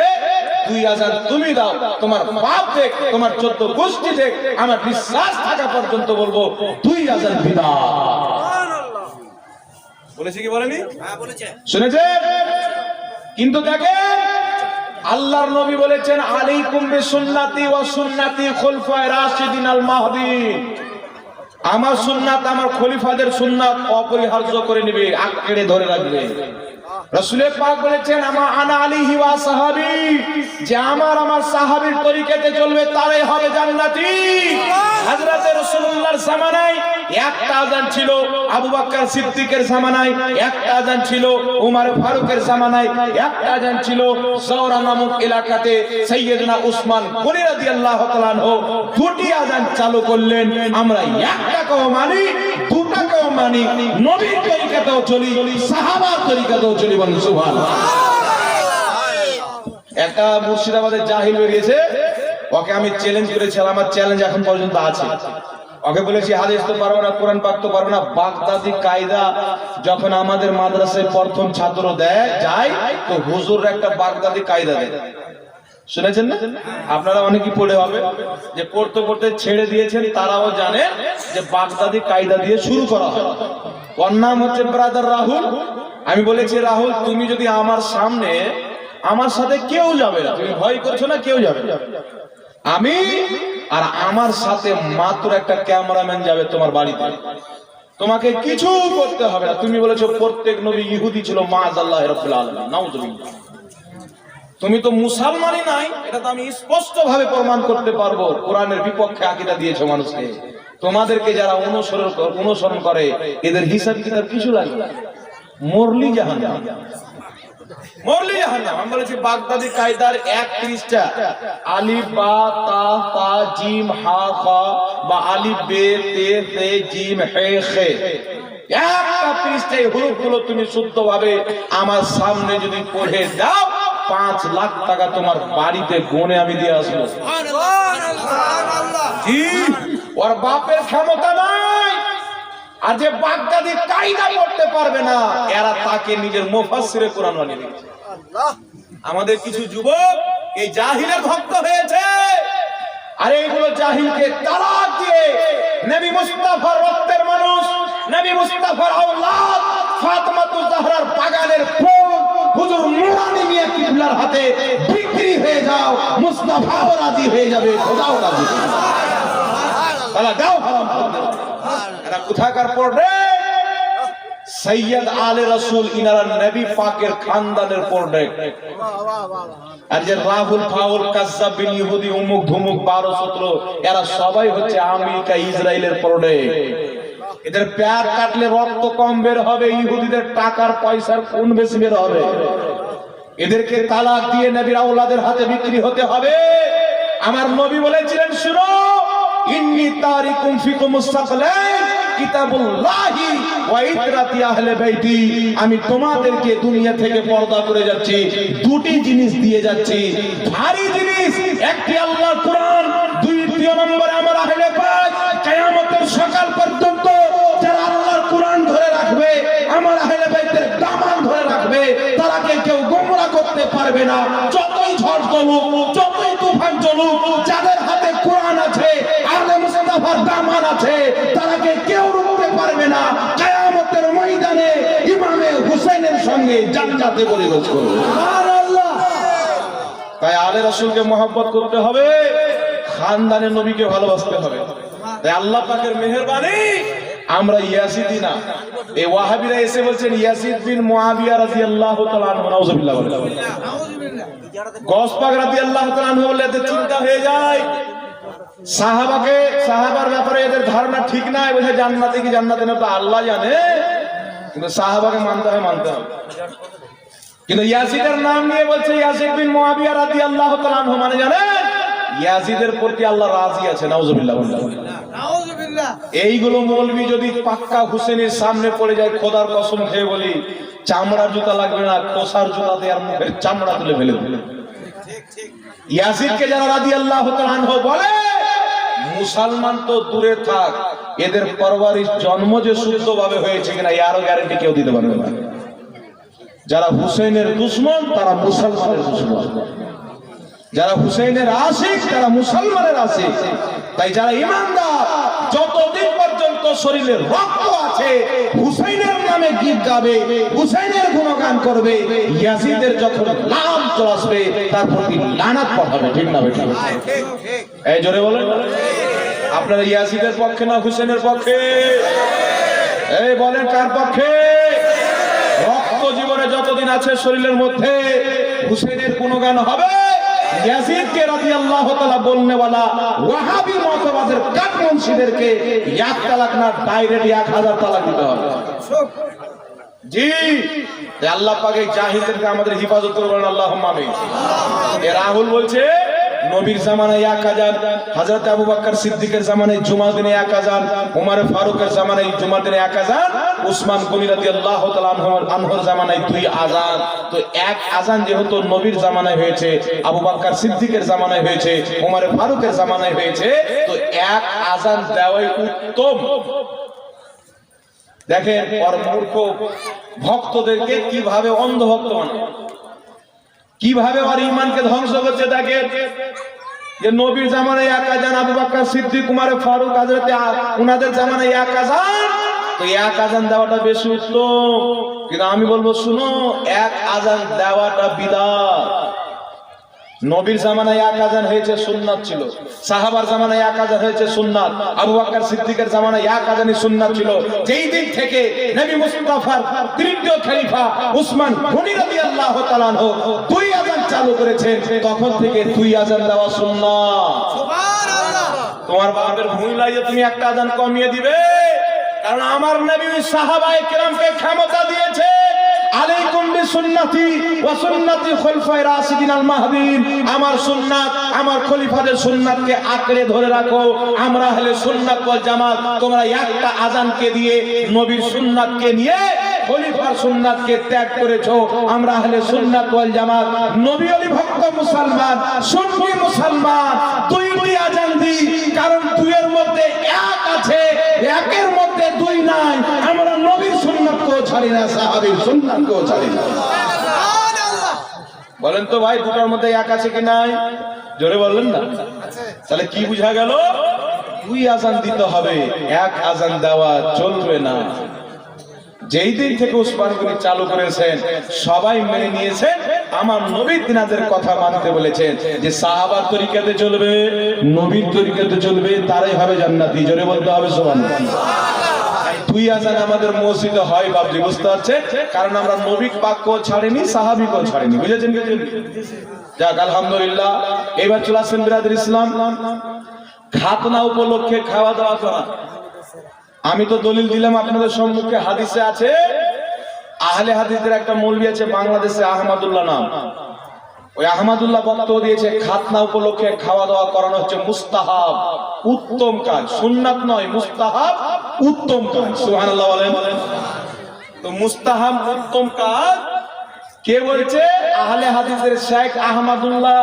A: 2 আজান তুমি দাও, তোমার বাপ দেখ, তোমার 14 গোষ্ঠী দেখ, আমার বিশ্বাস থাকা পর্যন্ত বলবো 2 আজান বিদআত। সুবহানাল্লাহ বলেছে কি বলেনি? হ্যাঁ বলেছে, শুনেছেন? কিন্তু দেখেন আল্লাহর নবী বলেছেন আলাইকুম বিসুন্নতি ওয়া সুন্নতি খুলফায়ে রাশিদিন আল মাহদিন, আমার সুন্নাত, আমার খলিফাদের সুন্নাত অপরিহার্য করে নেবে, আঁকড়ে ধরে রাখবে। রাসূল পাক বলেছেন আমা আনা আলিহি ওয়া সাহাবী, যে আমার সাহাবীর তরিকাতে চলবে তারাই হবে জান্নাতি। হযরত রাসূলুল্লাহর জামানায় একটা আযান ছিল, আবু বকর সিদ্দিকের জামানায় একটা আযান ছিল, ওমর ফারুকের জামানায় একটা আযান ছিল, সওরা নামক এলাকাতে সাইয়েদনা উসমান গনি রাদিয়াল্লাহু তাআলা আনহু দুটি আযান চালু করলেন। আমরা একটাকেও মানি, দুটাকেও মানি, নবীর তরিকাতেও চলি, সাহাবার তরিকাতেও চলি। বলুন সুবহানাল্লাহ। একটা মুর্শিদাবাদের জাহিল বেরিয়েছে, ওকে আমি চ্যালেঞ্জ করেছিলাম, আমার চ্যালেঞ্জ এখন পর্যন্ত আছে। ওকে বলেছি হাদিস তো পারবে না, কোরআন পাক তো পারবে না, বাগদাদি কায়দা যখন আমাদের মাদ্রাসায় প্রথম ছাত্র যায় তো হুজুর একটা বাগদাদি কায়দা দেয়, শুনেছেন না? আপনারা অনেকেই পড়ে হবে যে পড়তে পড়তে ছেড়ে দিয়েছেন, তারাও জানে যে বাগদাদি কায়দা দিয়ে শুরু করা হয়। ওর নাম হচ্ছে ব্রাদার রাহুল। আমি বলেছি রাহুল, তুমি যদি আমার সামনে, আমার সাথে কেউ যাবে না, তুমি ভয় করছো না, কেউ যাবে না, আমি আর আমার সাথে মাত্র একটা ক্যামেরাম্যান যাবে তোমার বাড়িতে, তোমাকে কিছু করতে হবে না। তুমি বলেছো প্রত্যেক নবী ইহুদি ছিল, মাআযাল্লাহ রাব্বুল আলামিন, নাউযুবিল্লাহ। তুমি তো মুসলমানই নাই, এটা তো আমি স্পষ্ট ভাবে প্রমাণ করতে পারবো। কোরআনের বিপক্ষে আকীদা দিয়েছো মানুষকে, তোমাদেরকে যারা অনুসরণ করে এদের হিসাব কিতাব কিছু লাগে না, মরলি জাহান্নাম, মরলি জাহান্নাম। আমি বলেছি বাগদাদি কায়দার 1 পৃষ্ঠা, আলিফ বা তা তা জিম হা খা বা আলিফ বে তে তে জিম হে খে, একটা পৃষ্ঠায় হরফগুলো তুমি শুদ্ধভাবে আমার সামনে যদি পড়ে দাও, 5 লাখ টাকা তোমার বাড়িতে গনে আমি দিয়ে আসবো। ওর বাপের ক্ষমতা নাই। আর যে বাগদাদি কায়দা পড়তে পারবে না, এরা তাকে নিজের মুফাসসিরে কোরআন বানিয়ে দিয়েছে। আমাদের কিছু যুবক এই জাহিলের ভক্ত হয়েছে, আর এইগুলো জাহিলকে তালাক দিয়ে নবী মুস্তাফার রক্তের মানুষ, নবী মুস্তাফার আওলাদ ফাতেমাতুজ জাহরার বাগানের ফুল হুজুর নুরানি মিয়া কিবলার হাতে বিক্রি হয়ে যাও, মুস্তাফাও রাজি হয়ে যাবে, খোদাও রাজি। তাহলে দাও হারাম করতে। এরা কোথাকার পড়বে? সৈয়দ আলে রাসূল, ইনারা নবী পাকের খানদানের পড়বে। আর যে রাহুল ফাউল কাজ্জাব বিন ইহুদি উমুক ধুমুক 12-17, এরা সবাই হচ্ছে আমেরিকা ইসরায়েলের পড়বে। এদের প্যার কাটলে রক্ত কম বের হবে, ইহুদিদের টাকার পয়সার কোন বেশি বের হবে। এদেরকে তালাক দিয়ে নবীর আওলাদের হাতে বিক্রি হতে হবে। আমার নবী বলেছিলেন, শুনো, ইন্নী তারিকুম ফিকুম মুস্তাকলাইন কিতাবুল্লাহি ওয়া ইতরাতি আহলে বাইতি, আমি তোমাদেরকে দুনিয়া থেকে পর্দা করে যাচ্ছি, দুটি জিনিস দিয়ে যাচ্ছি, ভারী জিনিস। একটি আল্লাহর কোরআন, দ্বিতীয় নম্বরে আমার আহলে বাইত। কিয়ামতের সকাল পর্যন্ত যারা আল্লাহর কোরআন ধরে রাখবে, আমার আহলে বাইতের দামান ধরে রাখবে, তারাকে কেউ গোমরা করতে পারবে না। যতই ঝড় চলুক, যতই তুফান চলুক, যাদের হাতে কোরআন আছে, আলে মুস্তাফার দামান আছে, তারাকে কেউ রুখতে পারবে না। কিয়ামতের ময়দানে ইমামে হুসাইনের সঙ্গে জান্নাতে পরিবেশ করবে। সুবহানাল্লাহ। তাই আলে রাসূলকে মহব্বত করতে হবে, খানদানে নবীকে ভালোবাসতে হবে। তাই আল্লাহ পাকের মেহেরবানি আমরা ইয়াজিদি না। এই ওয়াহাবিরা এসে বলছেন ইয়াজিদ বিন মুআবিয়া রাদিয়াল্লাহু তাআলা আনহু, নাউযুবিল্লাহ, নাউযুবিল্লাহ। গওস পাক রাদিয়াল্লাহু তাআলা আনহু বললে এদের চিন্তা হয়ে যায়, সাহাবার ব্যাপারে এদের ধারণা ঠিক নাই, বলে জান্নাতে কি জান্নাতে না তো আল্লাহ জানে, কিন্তু সাহাবাকে মানতে হবে। কিন্তু ইয়াজিদের নাম নিয়ে বলছে ইয়াজিদ বিন মুআবিয়া রাদিয়াল্লাহু তাআলা আনহু, মানে জানেন ইয়াজিদের প্রতি আল্লাহ রাজি আছে, নাউযুবিল্লাহ, নাউযুবিল্লাহ। এইগুলো মৌলবি যদি পাক্কা হুসেনের সামনে পড়ে যায়, খোদার কসম খেয়ে বলি, চামড়ার জুতা লাগবে না, কোষার জুতাতে আর মুখের চামড়া তুলে ফেলে দেবে। ইয়াজিদকে যারা রাদিয়াল্লাহু তাআলা আনহু বলে, মুসলমান তো দূরে থাক, এদের পরওয়ারিশ জন্ম যে শুদ্ধভাবে হয়েছে কিনা এরও গ্যারান্টি কেউ দিতে পারবে না। যারা হুসেনের দুশমন তারা মুসলমানের দুশমন, যারা হুসেনের আশিক তারা মুসলমানের আশিক। তাই যারা ঈমানদার, যতদিন পর্যন্ত শরীরে রক্ত আছে, হুসেনের নামে গীত গাবে, হুসেনের গুণগান করবে, ইয়াজিদের যখন নাম চলে আসবে তার প্রতি লানাত পাঠাবে। ঠিক না বেটা? এই জোরে বলেন, আপনারা ইয়াজিদের পক্ষে না হুসেনের পক্ষে? এই বলেন কার পক্ষে? রক্ত জীবনে যতদিন আছে শরীরের মধ্যে, হুসেনের গুণগান হবে, ইয়াজিদকে রাদিয়াল্লাহু তাআলা বলনেওয়ালা ওয়াহাবি মতবাদের কাঠমুন্সিদেরকে 1 তালাক না ডাইরেক্ট 1000 তালাক দিতে হবে। জি, আল্লাহ পাক এই জাহিলদেরকে আমাদের হেফাজত করবেন, আল্লাহুম্মা আমিন। এ রাহুল বলছে নবীর জামানায় 1000, হযরত আবু বকর সিদ্দিকের জামানায় জুমার দিনে 1000, ওমর ফারুকের জামানায় জুমার দিনে 1000, উসমান গনি রাদিয়াল্লাহু তাআলা আনহুর জামানায় 2 আযান। তো এক আযান যেহেতু নবীর জামানায় হয়েছে, আবু বকর সিদ্দিকের জামানায় হয়েছে, ওমর ফারুকের জামানায় হয়েছে, তো এক আযান দেওয়াই উত্তম। দেখেন ওর মূর্খ ভক্তদেরকে কিভাবে অন্ধভক্ত বানায়, কিভাবে ওর ঈমানকে ধ্বংস করছে। দেখেন যে নবীর জামানায় 1 আযান, আবু বকর সিদ্দিক, উমর ফারুক, হযরত উনাদের জামানায় 1 আযান, তো 1 আযান দেওয়াটা বেশি উত্তম। কিন্তু আমি বলবো শুনো, 1 আযান দেওয়াটা বিদআত। নবীর জামানায় 1 আযান হয়েছে সুন্নাত ছিল, সাহাবার জামানায় 1 আযান হয়েছে সুন্নাত, আবু বকর সিদ্দিকের জামানায় 1 আযানই সুন্নাত ছিল। যেই দিন থেকে নবী মুস্তাফার তৃতীয় খলিফা উসমান গনি রাদিয়াল্লাহু তাআলা আনহু 2 আযান চালু করেছেন, তখন থেকে 2 আযান দেওয়া সুন্নাত। সুবহানাল্লাহ। তোমার বাপের ভুল লাগে তুমি 1 আযান কমিয়ে দিবে, কারণ আমার নবী সাহাবায়ে কেরামকে ক্ষমতা দিয়েছে, আলাইকুম বিসুন্নতি ওয়া সুন্নতি খুলাফায়ে রাশিদিন আল মাহদিন। আমার সুন্নাত, আমার খলিফাদের সুন্নাতকে আঁকড়ে ধরে রাখো। আমরা আহলে সুন্নাত ওয়াল জামাত। তোমরা একটা আযানকে দিয়ে নবীর সুন্নাতকে নিয়ে খলিফার সুন্নাতকে ত্যাগ করেছো। আমরা আহলে সুন্নাত ওয়াল জামাত, নবী ওলি ভক্ত মুসলমান, সুন্নি মুসলমান, 2টি আযান দিই, কারণ 2 এর মধ্যে 1 আছে, 1 এর মধ্যে 2 নাই। আমরা নবীর সুন্নাতকেও ছাড়ি না, সাহাবীর সুন্নাতকেও ছাড়ি না। সুবহানাল্লাহ। বলেন তো ভাই, 2টার মধ্যে 1 আছে কি নাই? জোরে বললেন না? তাহলে কি বুঝা গেল? 2 আযান দিতে হবে, 1 আযান দেওয়া চলবে না। যেই দিন থেকে উসমান গনি চালু করেছেন, সবাই মেনে নিয়েছেন, আমার নবী তিনাদের কথা মানতে বলেছেন, যে সাহাবার তরিকাতে চলবে, নবীর তরিকাতে চলবে, তারাই হবে জান্নাতি। জোরে বলতে হবে সুবহানাল্লাহ। 2 আযান আমাদের মসজিদে হয় বাবজি, বুঝতে পারছে? কারণ আমরা নবী পাককেও ছাড়িনি, সাহাবীকেও ছাড়িনি। বুঝেছেন কি? যাক আলহামদুলিল্লাহ। এবার চলে আসেন বিরাদর ইসলাম, খাতনা উপলক্ষে খাওয়া দাওয়া করা। আমি তো দলিল দিলাম আপনাদের সম্মুখে, হাদিসে আছে, আহলে হাদিসদের একটা মৌলভী আছে বাংলাদেশে, আহমদুল্লাহ নাম। ওই আহমদুল্লাহ বক্তব্য দিয়েছে, খাতনা উপলক্ষে খাওয়া দাওয়া করানো হচ্ছে মুস্তাহাব, উত্তম কাজ, সুন্নাত নয়, মুস্তাহাব উত্তম কাজ। সুবহানাল্লাহ বলেন। তো মুস্তাহাব উত্তম কাজ কে বলছে? আহলে হাদিসের শেখ আহমদুল্লাহ।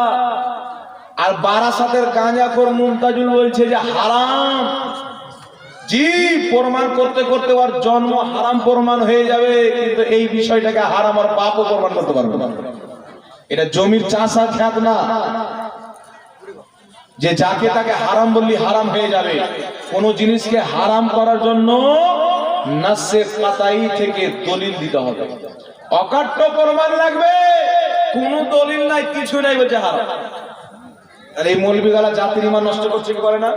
A: আর বারাসাতের গাঁজাখোর মুমতাজুল বলছে যে হারাম। জি, প্রমাণ করতে করতে ওর জন্ম হারাম প্রমাণ হয়ে যাবে, কিন্তু এই বিষয়টাকে হারাম আর পাপও প্রমাণ করতে পারবে না। এটা জমির চাষা খ্যাত না যে যাকে তাকে হারাম বললি হারাম হয়ে যাবে। কোন জিনিসকে হারাম করার জন্য নাসে কাতাই থেকে দলিল দিতে হবে, অকাট্য প্রমাণ লাগবে। কোন দলিল নাই, কিছু নাই, বলছে হারাম। আর এই মৌলবীগালা জাতির ঈমান নষ্ট করছে কি করে না?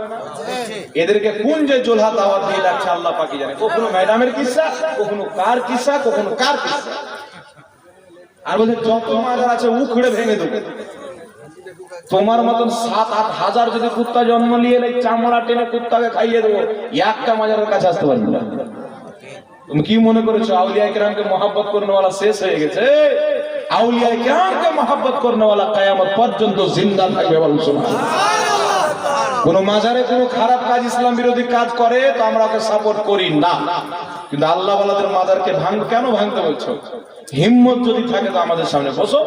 A: এদেরকে কোন যে জোলহা দাওয়াত দিয়ে রাখছে আল্লাহ পাকই জানে। কখনো ম্যাডামের কিসসা, কখনো কার কিসসা, কখনো কার কিসসা। আর বলছে যত মাজার আছে উখড়ে ভেঙে দেবো। তোমার মতন 7-8 হাজার যদি কুত্তা জন্ম নিয়ে নেই, চামড়া টেনে কুত্তাকে খাইয়ে দেবো, একটা মাজারের কাছে আসতে পারবে না। তুমি কি মনে করেছো আউলিয়া কিরামকে মহব্বত করনেওয়ালা শেষ হয়ে গেছে? আউলিয়া কিরামকে মহব্বত করনেওয়ালা কিয়ামত পর্যন্ত জিন্দা থাকবে। বলুন সুবহানাল্লাহ। কোন মাজারে কোন খারাপ কাজ, ইসলাম বিরোধী কাজ করে তো আমরা ওকে সাপোর্ট করি না, কিন্তু আল্লাহ ওয়ালাদের মাজারকে কেন ভাঙতে বলছো? হিম্মত যদি থাকে তো আমাদের সামনে বসো,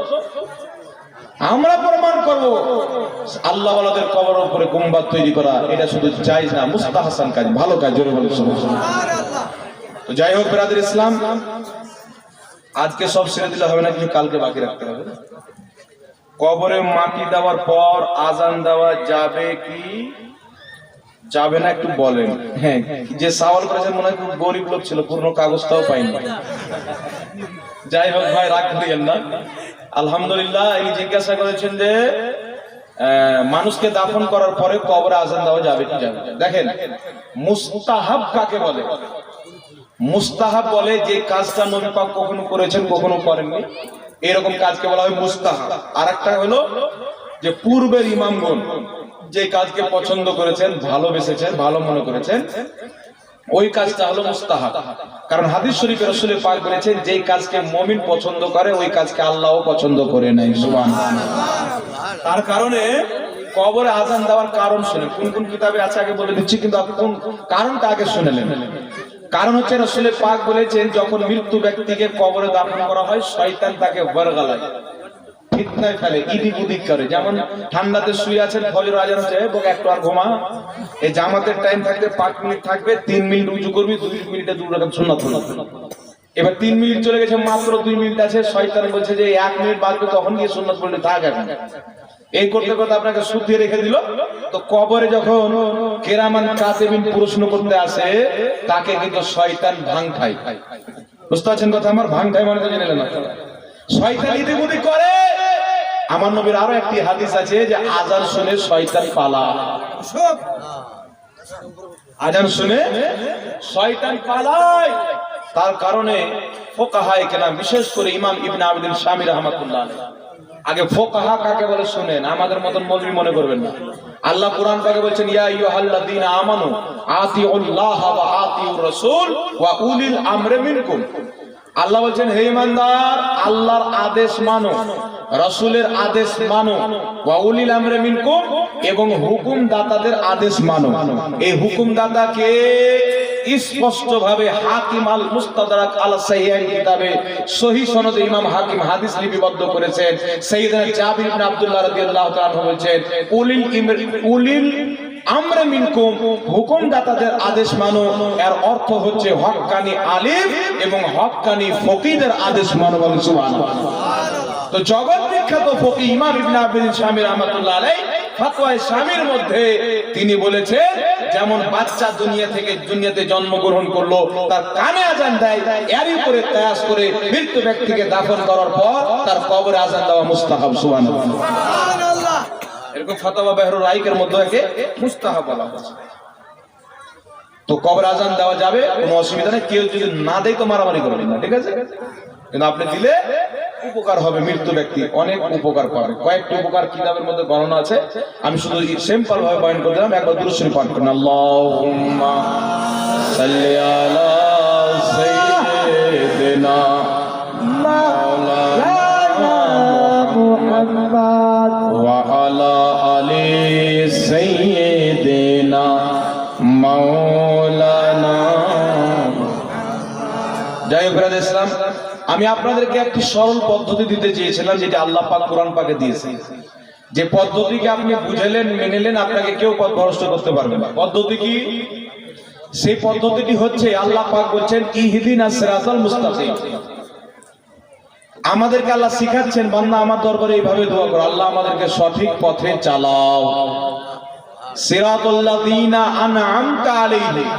A: আমরা প্রমাণ করব। আল্লাহ ওয়ালাদের কবরের উপরে গুম্বাদ তৈরি করা এটা শুধু জায়েজ না, মুস্তাহসান কাজ, ভালো কাজ। জোরে বলুন সুবহানাল্লাহ। তো যাই হোক বিরাদর ইসলাম, আজকে সব ছেড়ে দিলে হবে না, কিছু কালকে বাকি রাখতে হবে। কবরে মাটি দেওয়ার পর আজান দেওয়া যাবে কি যাবে না একটু বলেন। হ্যাঁ, যে সওয়াল করেছেন মনে হয় খুব গরিব লোক ছিল, পূর্ণ কাগজটাও পাইনি। যাই হোক ভাই, রাগ করিয়েন না। আলহামদুলিল্লাহ। এই জিজ্ঞাসা করেছেন যে মানুষকে দাফন করার পরে কবরে আজান দেওয়া যাবে কি যাবে। দেখেন মুস্তাহাব কাকে বলে? মুস্তাহাব বলে যে কাজটা নবী পাক কখনো করেছেন কখনো করেননি, এরকম কাজকে বলা হয় মুস্তাহাব। আর একটা হলো যে পূর্বের ইমামগণ যে কাজকে পছন্দ করেছেন, ভালোবেসেছেন, ভালো মনে করেছেন, ওই কাজটা হলো মুস্তাহাব। কারণ হাদিস শরীফে রাসূল পাক বলেছেন যে কাজকে মুমিন পছন্দ করে ওই কাজকে আল্লাহও পছন্দ করে নেয়। সুবহানাল্লাহ। তার কারণে কবরে আজান দেওয়ার কারণ শুনে কোন কোন কিতাবে আছে আগে বলে দিচ্ছি, কিন্তু আপনি কোন কারণটা আগে শুনে নেন। কারণ হচ্ছে রাসূল পাক বলেছেন যখন মৃত্যু ব্যক্তিকে কবরে দাফন করা হয় শয়তান তাকে বরগালায়, ফিতনায় ফেলে, ইদিক উদিক করে। যেমন ঠান্ডাতে শুয়ে আছেন, ফজর আজান হচ্ছে, বকে একটু আর ঘুমা, এই জামাতের টাইম থাকবে 5 মিনিট থাকবে, 3 মিনিট উজু করবি, 2 মিনিটে 2 রাকাত সুন্নাত হলো। এবার 3 মিনিট চলে গেছে, মাত্র 2 মিনিট আছে, শয়তান বলছে যে 1 মিনিট বাঁচবে, তখন গিয়ে সুন্নাত পড়লে থাক এখন। এই করতে করতে আপনাকে শুকিয়ে রেখে দিল। তো কবরে যখন কেরামান কাতিবিন প্রশ্ন করতে আসে তাকে কিন্তু শয়তান ভাঙায়। বুঝতে পারছেন কথা আমার? ভাঙায় মানে তো জেনে নেন, শয়তান ইদিক উদিক করে। আমার নবীর আরো একটি হাদিস আছে যে আজান শুনে শয়তান পালায়, আজান শুনে শয়তান পালায়। তার কারণে ফুকাহায়ে কেরাম, বিশেষ করে ইমাম ইবনে আবিদিন শামী রাহমাতুল্লাহ আলাইহি, আগে ফুকাহা কাকে বলে শুনেন, আমাদের মতন মৌলবি মনে করবেন না। আল্লাহ কুরআন পাকে বলেছেন ইয়া আইয়ুহাল্লাযীনা আমানু আতিউল্লাহ ওয়া আতিউর রাসূল ওয়া উলিল আমরি মিনকুম। আল্লাহ বলেন হে ঈমানদার, আল্লাহর আদেশ মানো, রাসূলের আদেশ মানো, ওয়া উলিল আমরি মিনকুম, এবং হুকুমদাতাদের আদেশ মানো। এই হুকুমদাতাকে স্পষ্টভাবে হাকিম আল মুস্তাদরাক আলা সাহিহাইন কিতাবে সহিহ সনদে ইমাম হাকিম হাদিস লিপিবদ্ধ করেছেন। সাইয়েদনা জাবির ইবনে আব্দুল্লাহ রাদিয়াল্লাহু তাআলা বলেছেন উলিল আমরে মিনকুম, হুকুমদাতাদের আদেশ মানো, এর অর্থ হচ্ছে হক্কানি আলিম এবং হক্কানি ফকিহদের আদেশ মানো। বলেন সুবহানাল্লাহ। তো জগৎ বিখ্যাত ফকিহ ইমাম ইবনে আবিদিন শামী রাহমাতুল্লাহ আলাইহি ফতোয়ায়ে শামীর মধ্যে তিনি বলেছেন যেমন বাচ্চা দুনিয়াতে জন্মগ্রহণ করলো, তার কানে আজান দেয়, এরই উপরে কিয়াস করে মৃত্যু ব্যক্তিকে দাফন করার পর তার কবরে আজান দেওয়া মুস্তাহাব। সুবহানাল্লাহ। এরকম ফতোয়া বেহরুর রাইকের মধ্যে একে মুস্তাহাব বলা হয়েছে। তো কবরে আজান দেওয়া যাবে, কোনো অসুবিধা নেই। কেউ যদি না দেয় তো মারামারি করবেন না, ঠিক আছে? কিন্তু আপনি দিলে উপকার হবে, মৃত্যু ব্যক্তি অনেক উপকার পাবে। কয়েকটি উপকার কিতাবের মধ্যে গণনা আছে, আমি শুধু সিম্পল ভাবে বয়ান করে দিলাম। একবার দুরূদ শরীফ পাঠ করুন। আল্লাহুম্মা সাল্লি আলা সাইয়্যিদিনা মাওলানা মুহাম্মদ ওয়া আলা আলি সাইয়্যিদিনা মাওলানা। জয় হোক ইসলাম। আমি আপনাদেরকে একটি সরল পদ্ধতি দিতে চেয়েছিলাম যেটা আল্লাহ পাক কোরআন পাকে দিয়েছে। যে পদ্ধতিকে আপনি বুঝলেন, মেনেলেন, আপনাকে কেউ পথভ্রষ্ট করতে পারবে না। পদ্ধতি কি? সেই পদ্ধতিটি হচ্ছে আল্লাহ পাক বলছেন ইহদিনাস সিরাতাল মুস্তাকিম। আমাদেরকে আল্লাহ শিখাচ্ছেন বান্দা আমার দরবারে এইভাবে দোয়া করো, আল্লাহ আমাদেরকে সঠিক পথে চালাও। সিরাতাল লাযিনা আনআমতা আলাইহিম।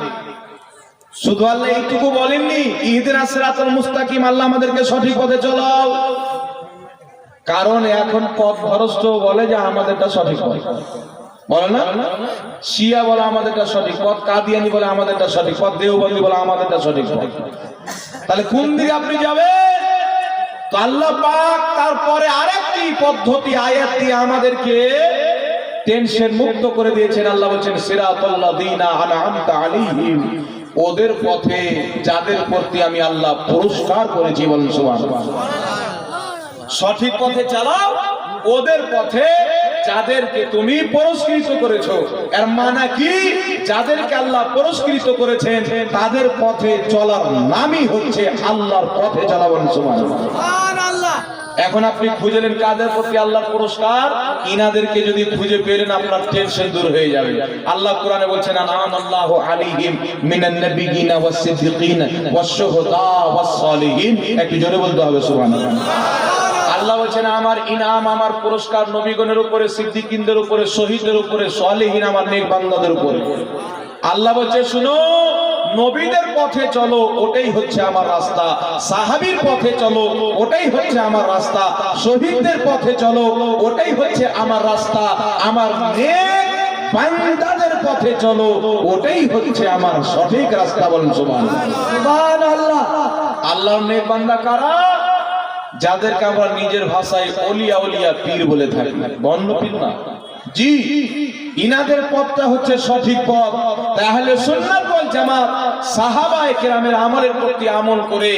A: শুধু আল্লাহ এইটুকু বলেননি ইহদিনাস সিরাতাল মুস্তাকিম, আল্লাহ আমাদেরকে সঠিক পথে চালাও। কারণ এখন পথভ্রষ্ট বলে যে আমাদেরটা সঠিক পথ, বলে না? শিয়া বলে আমাদেরটা সঠিক পথ, কাদিয়ানি বলে আমাদেরটা সঠিক পথ, দেওবন্দি বলে আমাদেরটা সঠিক পথ। তাহলে কোন দিকে আপনি যাবেন? তো আল্লাহ পাক তারপরে আরেকটি পদ্ধতি আয়াত দিয়ে আমাদেরকে টেনশন মুক্ত করে দিয়েছেন। আল্লাহ বলেন সিরাতাল লাযিনা আনআমতা আলাইহিম, ওদের পথে যাদের প্রতি আমি আল্লাহ পুরস্কার করেছি। বলেন সুবহানাল্লাহ। সঠিক পথে চালাও, ওদের পথে যাদেরকে তুমি পুরস্কৃত করেছো। এর মানে কি? যাদেরকে আল্লাহ পুরস্কৃত করেছেন তাদের পথে চলার নামই হচ্ছে আল্লাহর পথে চলা। বলেন সুবহানাল্লাহ। এখন আপনি খুঁজলেন কাদের প্রতি আল্লাহর পুরস্কার, ইনাদেরকে যদি খুঁজে পেলেন আপনার টেনশন দূর হয়ে যাবে। আল্লাহ কোরআনে বলছেন আনাল্লাহু আলাইহিম মিনান নাবিয়িনা ওয়াস সিদ্দিকিনা ওয়াশ শুহাদা ওয়াস সালিহিন। একটু জোরে বলতে হবে সুবহানাল্লাহ। আল্লাহ বলছেন আমার ইনাম, আমার পুরস্কার নবীগণের উপরে, সিদ্দিকিনদের উপরে, শহীদদের উপরে, সালেহীন আমার নেক বান্দাদের উপরে। আল্লাহ বলছে শুনো, নবীদের পথে চলো, ওটাই হচ্ছে আমার রাস্তা। সাহাবীর পথে চলো, ওটাই হচ্ছে আমার রাস্তা। শহীদদের পথে চলো, ওটাই হচ্ছে আমার রাস্তা। আমার নেক বান্দাদের পথে চলো, ওটাই হচ্ছে আমার সঠিক রাস্তা। বলেন সুবহানাল্লাহ। আল্লাহর নেক বান্দা কারা? যাদেরকে আমরা নিজের ভাষায় ওলিয়া ওলিয়া পীর বলে থাকি, বন্য পীর না। জি, ইনাদের পথটা হচ্ছে সঠিক পথ। তাহলে সুন্নাত ওয়াল জামাত সাহাবায়ে কেরামের আমলের প্রতি আমল করে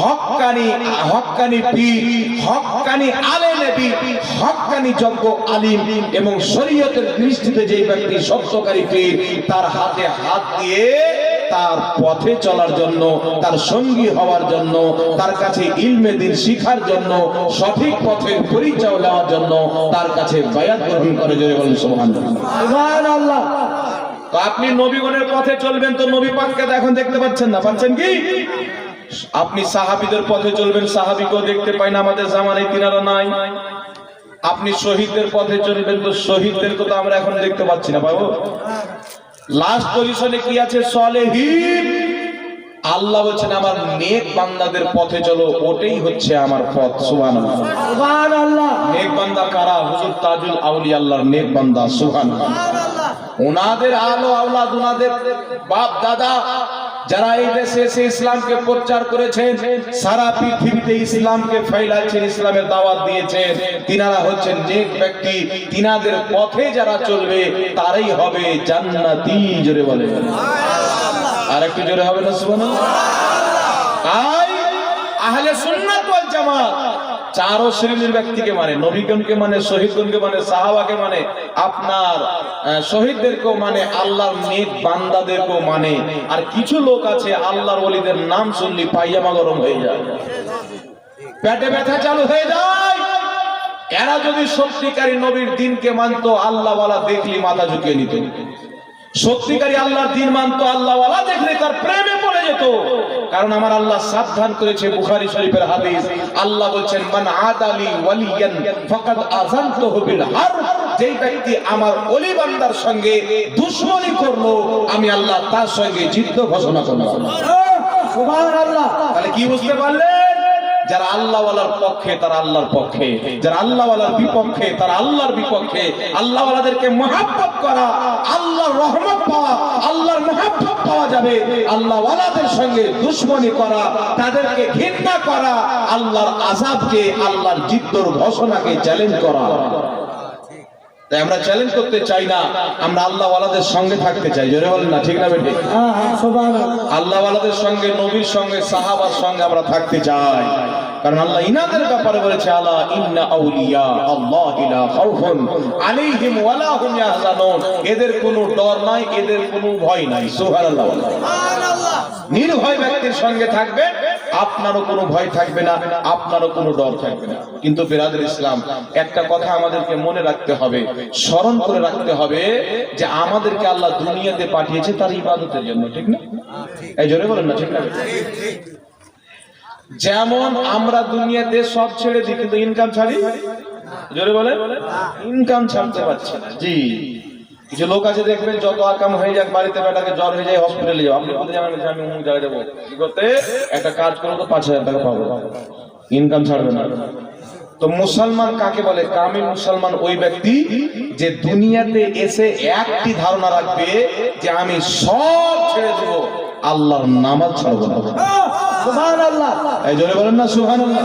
A: হক্কানি পীর, হক্কানি আলেমে পীর, হক্কানি যোগ্য আলিম এবং শরীয়তের দৃষ্টিতে যে ব্যক্তি সত্যকারী পীর, তার হাতে হাত দিয়ে তার পথে চলার জন্য, তার সঙ্গী হওয়ার জন্য, তার কাছে ইলমে দ্বীন শিখার জন্য, সঠিক পথের পরিচয় দেওয়ার জন্য তার কাছে বায়াত গ্রহণ করে। জোরে বলেন সুবহানাল্লাহ। তো আপনি নবীগণের পথে চলবেন, তো নবী পাককে এখন দেখতে পাচ্ছেন না, পাচ্ছেন কি? আপনি সাহাবীদের পথে চলবেন, সাহাবীকেও দেখতে পাই না, আমাদের জামানায় তিনারা নাই। আপনি শহীদদের পথে চলবেন, তো শহীদদেরকে তো আমরা এখন দেখতে পাচ্ছি না। বাবু, লাস্ট পজিশনে কি আছে? সলেহীন। আল্লাহ বলছেন আমার নেক বান্দাদের পথে চলো, ওটাই হচ্ছে আমার পথ। সুবহানাল্লাহ, সুবহানাল্লাহ। নেক বান্দা কারা? হুজুর তাজুল আউলিয়া আল্লাহর নেক বান্দা। সুবহানাল্লাহ। ওনাদের আলো আওলাদ, ওনাদের বাপ দাদা যারা এই দেশে এসে ইসলামকে প্রচার করেছেন, সারা পৃথিবীতে ইসলামকে ফেলাচ্ছেন, ইসলামের দাওয়াত দিয়েছেন, তিনারা হচ্ছেন নেক ব্যক্তি। তিনাদের পথে যারা চলবে তারাই হবে জান্নাতি। জোরে বলে আর একটু জোরে হবে না? সুবহানাল্লাহ। তাই আহলে সুন্নাত ওয়াল জামাত চারো শ্রেণীর ব্যক্তিকে মানে, নবীগণকে মানে, শহীদগণকে মানে, সাহাবাকে মানে, আপনার শহীদদেরকেও মানে, আল্লাহর নেক বান্দাদেরকেও মানে। আর কিছু লোক আছে আল্লাহর ওলিদের নাম শুনলি পায়জামা গরম হয়ে যায়, পেটে ব্যথা চালু হয়ে যায়। এরা যদি সত্যিকারী নবীর দ্বীনকে মানতো, আল্লাহওয়ালা দেখলি মাথা ঝুঁকিয়ে নিত। সত্যিকারী আল্লাহর দ্বীন মানতো, আল্লাহওয়ালা দেখলে তার প্রেমে পড়ে যেত। কারণ আমার আল্লাহ সাবধান করেছে, বুখারী শরীফের হাদিস। আল্লাহ বলছেন মান আদালি ওয়ালিয়ান ফাকাদ আযানতুহু বিল হারব। যেই ব্যক্তি আমার ওলি বান্দার সঙ্গে দুশমনি করলো, আমি আল্লাহ তার সঙ্গে যুদ্ধ ঘোষণা করলাম। সুবহানাল্লাহ। তাহলে কি বুঝতে পারলেন? যারা আল্লাহওয়ালার পক্ষে তারা আল্লাহর পক্ষে, যারা আল্লাহওয়ালার বিপক্ষে তারা আল্লাহর বিপক্ষে। আল্লাহওয়ালাদেরকে মহব্বত করা, আল্লাহর রহমত পাওয়া, আল্লাহর মহব্বত পাওয়া যাবে। আল্লাহওয়ালাদের সঙ্গে দুশমনি করা, তাদেরকে ঘৃণা করা, আল্লাহর আযাবকে, আল্লাহর জিদ্দর ঘোষণাকে চ্যালেঞ্জ করা। তাই আমরা চ্যালেঞ্জ করতে চাই না, আমরা আল্লাহওয়ালাদের সঙ্গে থাকতে চাই। জোরে বলেন না, ঠিক না বেটি? আল্লাহওয়ালাদের সঙ্গে, নবীর সঙ্গে, সাহাবার সঙ্গে আমরা থাকতে চাই। কারণ আল্লাহ ইনাদের ব্যাপারে বলেছে আলা ইন্না আউলিয়া আল্লাহি লা খাউফুন আলাইহিম ওয়া লা হুম ইয়াহজানুন। এদের কোনো ডর নাই, এদের কোনো ভয় নাই। সুবহানাল্লাহ, সুবহানাল্লাহ। নির্ভয় ব্যক্তির সঙ্গে থাকবে, আপনারও কোনো ভয় থাকবে না, আপনারও কোনো ডর থাকবে না। কিন্তু বিরাদর ইসলাম, একটা কথা আমাদেরকে মনে রাখতে হবে, স্মরণ করে রাখতে হবে যে আমাদেরকে আল্লাহ দুনিয়াতে পাঠিয়েছে তার ইবাদতের জন্য, ঠিক না? এই জোরে বলেন না, ঠিক না? যেমন আমরা দুনিয়াতে সব ছেড়ে দিই, কিন্তু ইনকাম ছাড়ি। জোরে বলে ইনকাম ছাড়তে পারছি না। জি, কিছু লোক আছে দেখবেন, যত আকাম হয়ে যাক, বাড়িতে বেটাকে জ্বর হয়ে যায়, হসপিটালে যাবো। আপনি বলতে জানেন আমি অমুক জায়গায় যাবো, কি করতে? একটা কাজ করবো তো 5,000 টাকা পাবো, ইনকাম ছাড়বে না। তো মুসলমান কাকে বলে? কামিল মুসলমান ওই ব্যক্তি যে দুনিয়াতে এসে একটি ধারণা রাখবে যে আমি সব ছেড়ে দেবো, আল্লাহর নামাজ ছাড়বো না। সুবহানাল্লাহ। এই জোরে বলেন না সুবহানাল্লাহ।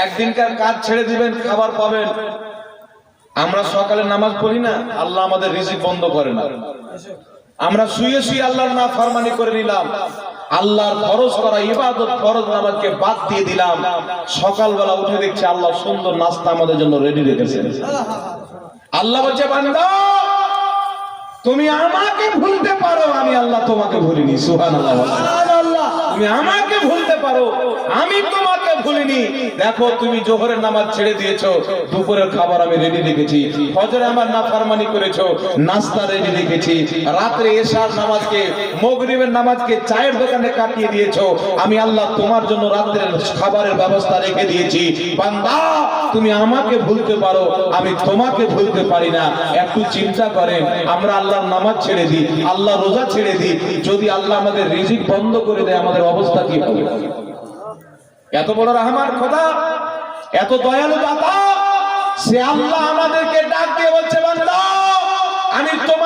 A: একদিনকার কাজ ছেড়ে দিবেন, খাবার পাবেন। আমরা সকালে নামাজ পড়ি না, আল্লাহ আমাদের রিজিক বন্ধ করে না। আমরা শুয়ে শুয়ে আল্লাহর নাফরমানি করে নিলাম, আল্লাহর ফরজ করা ইবাদত, ফরজ নামাজকে বাদ দিয়ে দিলাম। সকালবেলা উঠে দেখছি আল্লাহ সুন্দর নাস্তা আমাদের জন্য রেডি রেখেছেন। আল্লাহ বলছে বান্দা, তুমি আমাকে ভুলতে পারো, আমি আল্লাহ তোমাকে ভুলিনি। সুবহানাল্লাহ, সুবহানাল্লাহ। তুমি আমাকে ভুলতে পারো, আমি তোমাকে ভুলিনি। দেখো তুমি জোহরের নামাজ ছেড়ে দিয়েছো, দুপুরের খাবার আমি রেডি রেখেছি। ফজরে আমার নাফরমানি করেছো, নাস্তা রেডি রেখেছি। রাত্রে এশার নামাজকে, মাগরিবের নামাজকে চায়ের দোকানে কাটিয়ে দিয়েছো, আমি আল্লাহ তোমার জন্য রাত্রের খাবারের ব্যবস্থা রেখে দিয়েছি। বান্দা, তুমি আমাকে ভুলতে পারো, আমি তোমাকে ভুলতে পারি না। একটু চিন্তা করেন, আমরা আল্লাহর নামাজ ছেড়ে দিই, আল্লাহ রোজা ছেড়ে দিই, যদি আল্লাহ আমাদের রিজিক বন্ধ করে দেয়, আমাদের অবস্থা কি হবে? এত বড় রহমান খোদা, এত দয়ালু দাতা, সে আল্লাহ আমাদেরকে ডাক দিয়ে বলছে বান্দা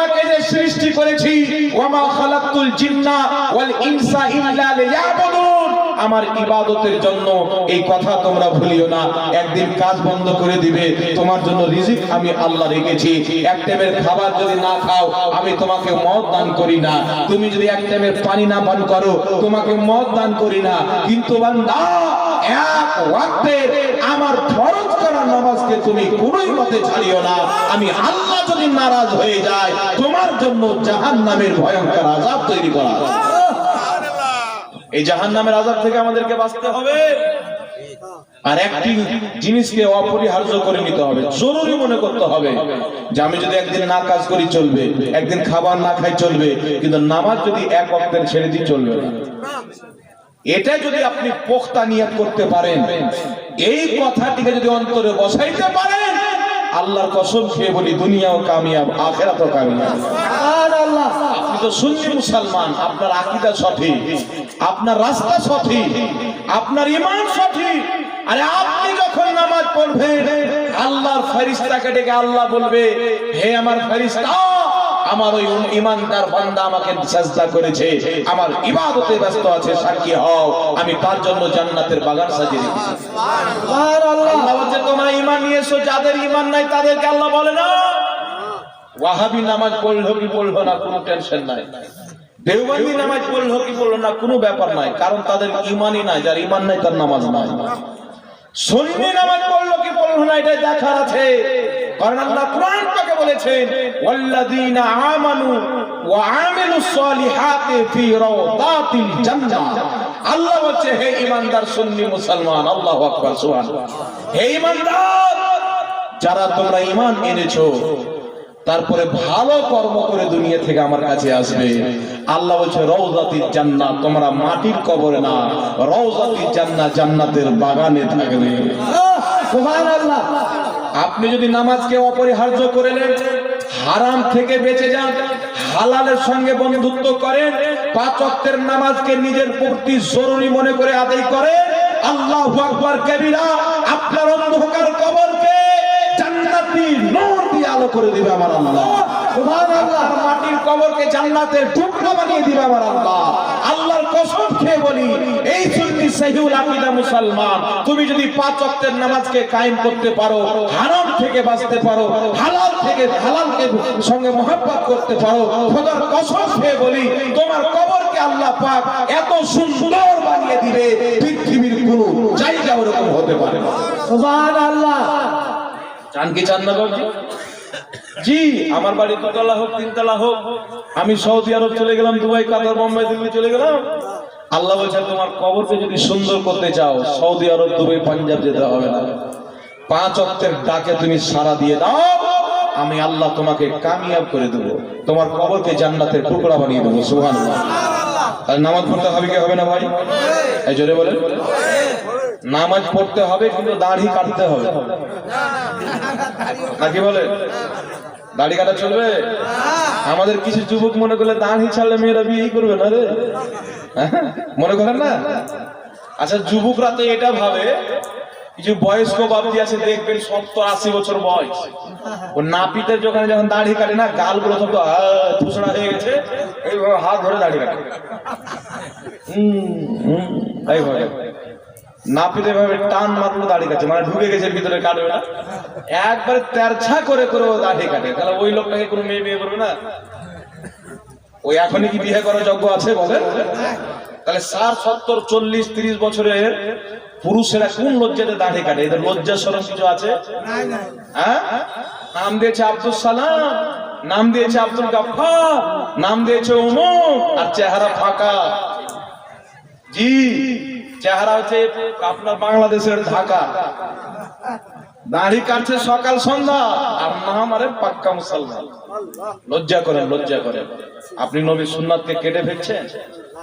A: তোমাকে যে সৃষ্টি করেছি ওয়ামা খালাকতুল জিন্না ওয়াল ইনসা ইল্লা লিয়াবুদুন, আমার ইবাদতের জন্য, এই কথা তোমরা ভুলিও না। একদিন কাজ বন্ধ করে দিবে, তোমার জন্য রিজিক আমি আল্লাহ রেখেছি। এক টাইমের খাবার যদি না খাও আমি তোমাকে মদ দান করি না, তুমি যদি এক টাইমের পানি না পান করো তোমাকে মদ দান করি না। কিন্তু বান্দা এক ওয়াক্তের আমার ফরজ করা নামাজকে তুমি কোনোই মতে ছাড়িও না। আমি আল্লাহ যদি নারাজ হয়ে যায় তোমার জন্য জাহান্নামের ভয়ঙ্কর আযাব তৈরি করা। এই জাহান্নামের আযাব থেকে আমাদেরকে বাঁচতে হবে। আর একটি জিনিসকে অপরিহার্য করে নিতে হবে, জরুরি মনে করতে হবে যে আমি যদি একদিন না কাজ করি চলবে, একদিন খাবার না খাই চলবে, কিন্তু নামাজ যদি এক ওয়াক্তের ছেড়ে দিই চলবে না। এটা যদি আপনি পোক্তা নিয়ত করতে পারেন, এই কথাটিকে যদি অন্তরে বসাইতে পারেন, আল্লাহর কসম খেয়ে বলি দুনিয়াও কামিয়াব আখিরাতও কামিয়াব। সুবহানাল্লাহ। আপনি তো সুন্নি মুসলমান, আপনার আকীদা সঠিক, আপনার রাস্তা সঠিক, আপনার ঈমান সঠিক। আরে আপনি যখন নামাজ পড়বেন আল্লাহর ফেরেশতাকে ডেকে আল্লাহ বলবে, হে আমার ফেরেশতা, আমার ওই ঈমানদার বান্দা আমাকে সিজদা করেছে, আমার ইবাদতে ব্যস্ত আছে, সাক্ষী হও আমি তার জন্য জান্নাতের বাগান সাজিয়ে রেখেছি। সুবহানাল্লাহ। আল্লাহ বলছে তোমরা ঈমান নিয়েছো, যাদের ঈমান নাই তাদেরকে আল্লাহ বলে না। ওয়াহাবি নামাজ পড়লো কি পড়লো না কোনো টেনশন নাই, দেওবন্দি নামাজ পড়লো কি পড়লো না কোনো ব্যাপার নাই, কারণ তাদের ঈমানই নাই। যার ঈমান নাই তার নামাজ নাই। সুন্নি নামাজ পড়লো কি পড়লো না এটা দেখার আছে, কারণ আল্লাহ কোরআন পাকে বলেছেন ওয়াল্লাযীনা আমানু ওয়া আমিলুস সলিহাতি ফি রাওদাতিল জান্নাহ। আল্লাহ বলছে হে ঈমানদার সুন্নি মুসলমান, আল্লাহু আকবার, সুবহানাল্লাহ, হে ঈমানদার যারা তোমরা ঈমান এনেছো তারপরে ভালো কর্ম করে দুনিয়া থেকে আমার কাছে আসবে, আল্লাহ বলছে রওজাতিল জান্নাহ, তোমরা মাটির কবরে না, রওজাতিল জান্নাহ, জান্নাতের বাগানে থাকবে। সুবহানাল্লাহ। আপনি যদি নামাজকে অপরিহার্য করে নেন, হারাম থেকে বেঁচে যান, হালালের সঙ্গে বন্ধুত্ব করেন, পাঁচ ওয়াক্তের নামাজকে নিজের প্রতি জরুরি মনে করে আদায় করেন, আল্লাহু আকবার কবিরা, আপনার অন্ধকার কবরকে জান্নাতি নূর দিয়ে আলো করে দিবে আমার আল্লাহ। সুবহানাল্লাহ। মাটির কবরকে জান্নাতের টুকরা বানিয়ে দিবে আমার আল্লাহ। আল্লাহর কসম খেয়ে বলি, এই সুন্নি সহিহুল আকীদা মুসলমান, তুমি যদি পাঁচ ওয়াক্তের নামাজকে কায়েম করতে পারো, হারাম থেকে বাঁচতে পারো, হালাল থেকে হালালকে সঙ্গে মহব্বত করতে পারো, খোদার কসম খেয়ে বলি তোমার কবরকে আল্লাহ পাক এত সুন্দর বানিয়ে দিবে পৃথিবীর কোনো জায়গা ওরকম হতে পারে না। সুবহানাল্লাহ। চান কি চান না বাবজি? জি, আমার বাড়ি দোতলা হোক তিনতলা হোক, আমি সৌদি আরব চলে গেলাম, দুবাই, কাতার, বোম্বাই, দিল্লি চলে গেলাম, আল্লাহ বলছে তোমার কবরকে যদি সুন্দর করতে চাও সৌদি আরব, দুবাই, পাঞ্জাব যেতে হবে না, পাঁচ ওয়াক্তের ডাকে তুমি সাড়া দিয়ে দাও, আমি আল্লাহ তোমাকে কামিয়াব করে দেব, তোমার কবরকে জান্নাতের টুকরা বানিয়ে দেবো। সুবহানাল্লাহ। তাহলে নামাজ পড়তে হবে কি হবে না ভাই? এই জোরে বলেন। নামাজ পড়তে হবে, কিন্তু দাড়ি কাটতে হবে নাকি বলে? দাড়ি কাটা চলবে? আমাদের কিছু যুবক মনে করলে দাড়ি ছাড়লে মেয়েরা বিয়ে করবে না রে, মনে করেন না? আচ্ছা, যুবকরা তো এটা ভাবে, কিছু বয়স্ক বাবজি আছে দেখবেন 70-80 বছর বয়স, ও নাপিতের যখন দাড়ি কাটে না, গালগুলো সব ধুসড়া হয়ে গেছে, এইভাবে হাত ধরে দাড়ি কাটে, এইভাবে নাপিত এভাবে টান মারলো দাড়ি কাটে, মানে ঢুকে গেছে ভিতরে, কাটবে না, একবারে তেরছা করে করে ও দাড়ি কাটে। তাহলে ওই লোকটাকে কোনো মেয়ে বিয়ে করবে না? ওই এখনই কি বিয়ে করার যোগ্য আছে বলেন? তাহলে 60, 70, 40, 30 বছরের পুরুষেরা কোন লজ্জাতে দাড়ি কাটে? এদের লজ্জা শরম কিছু আছে? হ্যাঁ, নাম দিয়েছে আব্দুল সালাম, নাম দিয়েছে আব্দুল গাফফার, নাম দিয়েছে উমর, আর চেহারা ফাঁকা। জি, চেহারা হচ্ছে আপনার বাংলাদেশের ঢাকা, দাড়ি কাটছে সকাল সন্ধ্যা, আর নাম আরে পাক্কা মুসলমান। লজ্জা করেন, লজ্জা করেন। আপনি নবীর সুন্নাতকে কেটে ফেলছেন,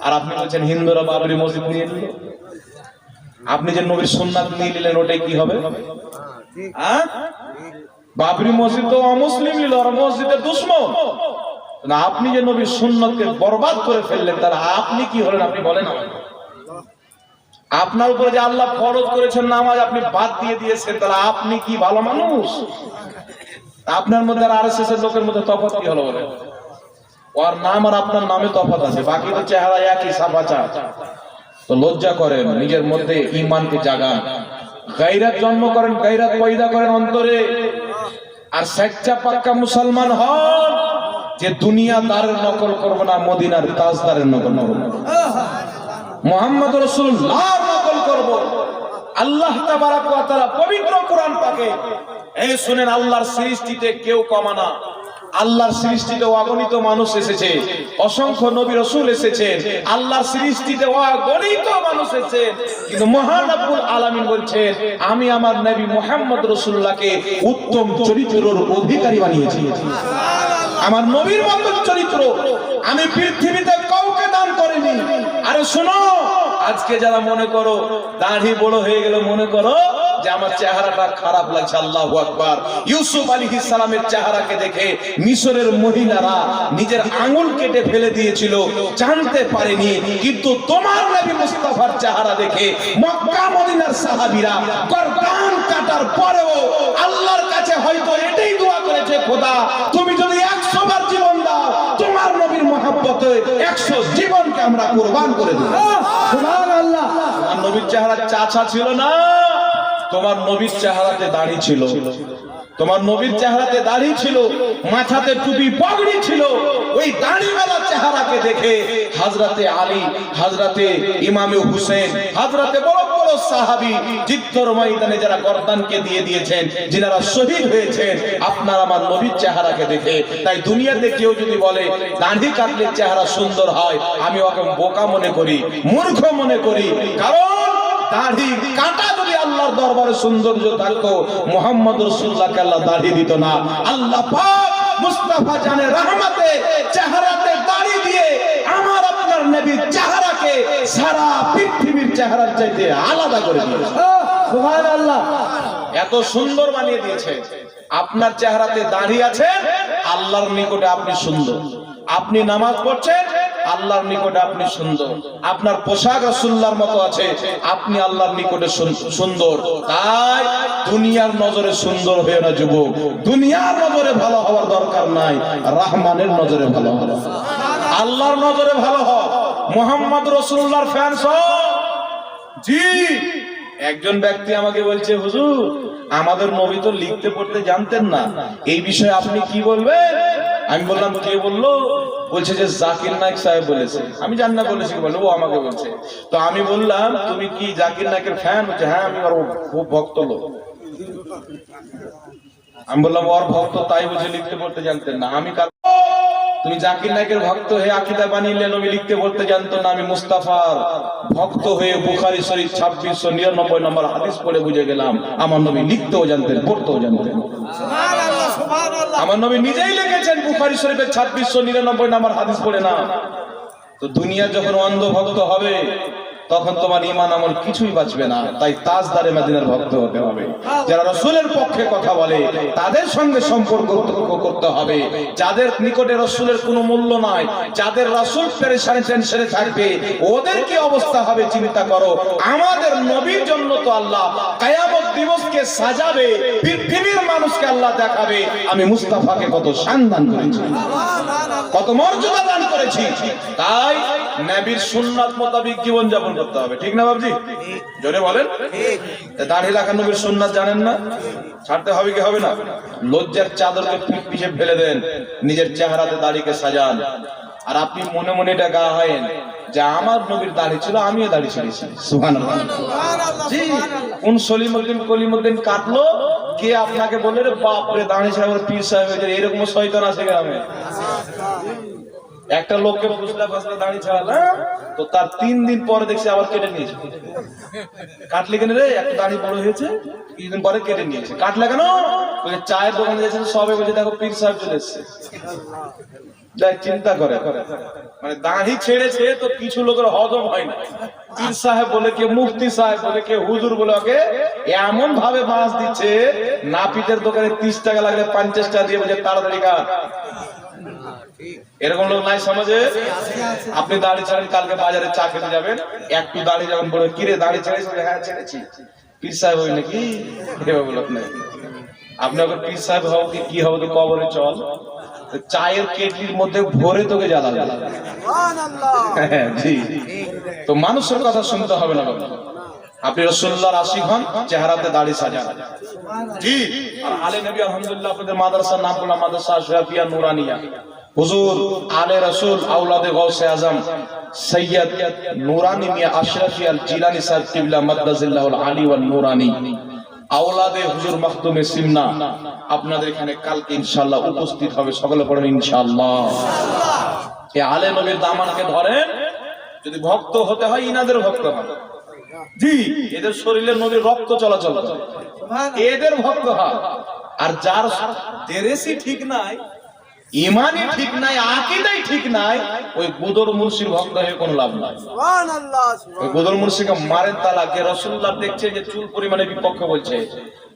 A: আর আপনি বলছেন হিন্দুরা বাবরি মসজিদ নিয়ে নিল। আপনি যে নবীর সুন্নাত নিয়ে নিলেন ওটাই কি হবে? বাবরি মসজিদ তো অমুসলিম নিল, আর মসজিদের দুশমন। না, আপনি যে নবীর সুন্নাতকে বরবাদ করে ফেললেন, তাহলে আপনি কি হলেন? আপনি বলেন আমাকে। আপনার উপরে যে আল্লাহ ফরজ করেছেন নামাজ, আপনি বাদ দিয়ে দিয়েছেন, তাহলে আপনি কি ভালো মানুষ? আপনার মধ্যে আর আরএসএস এর লোকের মধ্যে তফাৎ কি হলো বলেন? ওর নাম আর আপনার নামে তফাৎ আছে, বাকি তো চেহারা একই, সাফাচা। তো লজ্জা করেন, নিজের মধ্যে ঈমানকে জাগান, গায়রাত জন্ম করেন, গায়রাত পয়দা করেন অন্তরে। আর সচ্চা পাক্কা মুসলমান হন যে দুনিয়াদারের নকল করব না, মদিনার তাজদারের নকল করব, মুহাম্মদ রাসূলুল্লাহর নকল করব। আল্লাহ তাবারক ওয়া তাআলা পবিত্র কোরআন পাকে, এই শুনেন, আল্লাহর সৃষ্টিতে কেউ কমা না, আল্লাহর সৃষ্টিতে অগণিত মানুষ এসেছে, অসংখ্য নবী রাসূল এসেছেন, আল্লাহর সৃষ্টিতে অগণিত মানুষ এসেছেন, কিন্তু মহান রব্বুল আলামিন বলছেন আমি আমার নবী মুহাম্মদ রাসূলুল্লাহকে উত্তম চরিত্রের অধিকারী বানিয়েছি। আমার নবীর মতো চরিত্র আমি পৃথিবীতে কাউকে দান করিনি। আরে শোনো, আজকে যারা মনে করো দাড়ি বড় হয়ে গেল, মনে করো যে আমার চেহারাটা খারাপ লাগছে, আল্লাহু আকবার। ইউসুফ আলাইহিস সালামের চেহারাকে দেখে মিশরের মহিলারা নিজের আঙ্গুল কেটে ফেলে দিয়েছিল, জানতে পারেনি। কিন্তু তোমার নবী মুস্তাফার চেহারা দেখে মক্কা মদিনার সাহাবীরা গর্দান কাটার পরেও আল্লাহর কাছে হয়তো এটাই দোয়া করেছে, খোদা তুমি যদি 100 বার জীবন দাও, তোমার নবীর মহব্বতে 100 জীবনকে আমরা কুরবান করে দেব। সুবহানাল্লাহ। আর নবীর চেহারা চাচা ছিল না, তোমার নবীর চেহারাতে দাড়ি ছিল, তোমার নবীর চেহারাতে দাড়ি ছিল, মাথাতে টুপি পাগড়ি ছিল। ওই দাড়িওয়ালা চেহারাকে দেখে হযরতে আলী, হযরতে ইমামে হুসেন, হযরতে বড় বড় সাহাবী যুদ্ধের ময়দানে যারা গর্দানকে দিয়ে দিয়েছেন, যিনারা শহীদ হয়েছেন, আপনার আমার নবীর চেহারাকে দেখে। তাই দুনিয়াতে কেউ যদি বলে দাড়ি কাটলে চেহারা সুন্দর হয়, আমি ওকে বোকা মনে করি, মূর্খ মনে করি। কারণ দাড়ি কাটা যদি আল্লাহর দরবারে সৌন্দর্য থাকতো, মুহাম্মদ রাসূলুল্লাহকে আল্লাহ দাড়ি দিত না। আল্লাহ পাক মুস্তাফা জানের রহমতে চেহারাতে দাড়ি দিয়ে আমার আপনার নবীর চেহারাকে সারা পৃথিবীর চেহারার চাইতে আলাদা করে দিয়েছে। সুবহানাল্লাহ। এত সুন্দর বানিয়ে দিয়েছে। আপনার চেহারাতে দাড়ি আছে, আল্লাহর নিকটে আপনি সুন্দর। আপনি নামাজ পড়ছেন, আল্লাহর নিকটে আপনি সুন্দর। আপনার পোশাক রাসূলুল্লাহর মতো আছে, আপনি আল্লাহর নিকটে সুন্দর। তাই দুনিয়ার নজরে সুন্দর হয়ে না যুবক, দুনিয়ার নজরে ভালো হওয়ার দরকার নাই, রহমানের নজরে ভালো হও, আল্লাহর নজরে ভালো হও। মুহাম্মদ রাসূলুল্লাহর ফ্যান্স হও। জি, একজন ব্যক্তি আমাকে বলছে, হুজুর আমাদের নবী তো লিখতে পড়তে জানতেন না, এই বিষয়ে আপনি কি বলবেন? আমি বললাম কে বললো? বলছে যে জাকির নায়েক সাহেব বলেছে। আমি জানি না বলেছি কি, বলে ও আমাকে বলছে। তো আমি বললাম তুমি কি জাকির নায়েকের ফ্যান? বলছে হ্যাঁ, আমি ওর খুব ভক্ত লোক। আমি বললাম ওর ভক্ত, তাই বুঝে লিখতে পড়তে জানতেন না? আমি তুমি জাকির নায়েকের ভক্ত হয়ে আকীদা বানিয়ে নবী লিখতে পড়তে জানতো না। আমি মুস্তাফার ভক্ত হয়ে বুখারী শরীফ 2699 নম্বর হাদিস পড়ে বুঝে গেলাম আমার নবী লিখতেও জানতেন, পড়তেও জানতেন। সুবহানাল্লাহ, সুবহানাল্লাহ। আমার নবী নিজেই লিখেছেন বুখারী শরীফের 2699 নম্বর হাদিস পড়ে না। তো দুনিয়া যখন অন্ধ ভক্ত হবে, তখন তোমার ঈমান আমল কিছুই বাঁচবে না। তাই তাজদারে মদিনার ভক্ত হতে হবে। যারা রাসূলের পক্ষে কথা বলে তাদের সঙ্গে সম্পর্ক করতে হবে। যাদের নিকটে রাসূলের কোনো মূল্য নাই, যাদের রাসূল পেরেশানি টেনশনে থাকবে, ওদের কি অবস্থা হবে চিন্তা করো। আমাদের নবীর জন্য তো আল্লাহ কিয়ামত দিবসকে সাজাবে, পৃথিবীর মানুষকে আল্লাহ দেখাবে আমি মুস্তাফাকে কত শান দান করেছি, কত মর্যাদা দান করেছি। তাই নবীর সুন্নাত মোতাবেক জীবন যাপন করতে হবে, ঠিক না বাবজি? জোরে বলেন। দাড়ি রাখা নবীর সুন্নাত জানেন না? ছাড়তে হবে কি হবে না? লজ্জার চাদরকে পিঠ পিছে ফেলে দেন, নিজের চেহারাতে দাড়িকে সাজান। আর আপনি মনে মনে এটা গা হয় যে আমার নবীর দাড়ি ছিল, আমিও দাড়ি ছেড়েছি। সুবহানাল্লাহ। জি, কোন সলিমউদ্দিন কলিমউদ্দিন কাটলো, কে আপনাকে বললে রে বাপ রে দাড়ি ছাড়া পীর সাহেব হয়ে যায়? এরকম শয়তান আছে গ্রামে। একটা লোককে ফুসলা ফাসলা দাড়ি ছাড়ালাম, তো তার 3 দিন পরে দেখছি আবার কেটে নিয়েছে। কাটলে কেন রে? একটা দাড়ি বড় হয়েছে, কিছুদিন পরে কেটে নিয়েছে। কাটলে কেন? ওই চায়ের দোকানে গেছে, সবে বলছে দেখো পীর সাহেব চলে এসছে। যাই চিন্তা করে, মানে দাড়ি ছেড়েছে তো কিছু লোকের হজম হয় না। পীর সাহেব বলে কে, মুফতি সাহেব বলে কে, হুজুর বলে ওকে এমন ভাবে বাঁশ দিচ্ছে, নাপিতের দোকানে 30 টাকা লাগলে 50 টাকা দিয়ে বলছে তাড়াতাড়ি কাট। এরকম লোক নাই সমাজে? আপনি দাড়ি ছাড়েন, কালকে বাজারে চা খেতে যাবেন, একটু দাড়ি যখন বলে কিরে দাড়ি ছেড়েছিস? হ্যাঁ ছেড়েছি। পীর সাহেব হই নাকি? এভাবে লোক নাই। আপনি আবার পীর সাহেব হও কি হবে তো কবরে চল, চায়ের কেটলির মধ্যে ভরে তোকে জ্বালাবে। জি, তো মানুষের কথা শুনতে হবে না বাবা। আপনি রাসূলুল্লাহর আশিক হন, চেহারাতে দাড়ি সাজান। জি, আর আলে নবী আলহামদুলিল্লাহ আপনাদের মাদ্রাসার নাম বললাম, মাদ্রাসা আশরাফিয়া নুরানিয়া। হুজুর আলে রাসূল আওলাদে গাউসে আজম সৈয়দ নুরানি মিয়া আশরাফি আল জিলানী সাহেব কিবলা মাদ্দাজিল্লাহুল আলী ওয়ান নুরানি, আওলাদে হুজুর মাখদুমে সিমনা, আপনাদের এখানে কালকে ইনশাআল্লাহ উপস্থিত হবে। সকলে পড়েন ইনশাআল্লাহ। এই আলে নবীর দামানকে ধরেন, যদি ভক্ত হতে হয় ইনাদের ভক্ত হন। জি, এদের শরীরে নবীর রক্ত চলাচল করে, এদের ভক্ত হয়। আর যার দেরেসই ঠিক নাই, ইমানই ঠিক নাই, আকীদাই ঠিক নাই, ওই গুদর মুর্শির ভক্ত হয়ে কোনো লাভ নাই। সুবহানাল্লাহ। ওই গুদর মুর্শিকে মারেন তালা, কে রাসূলুল্লাহ দেখছে যে চুল পরিমাণে বিপক্ষ বলছে,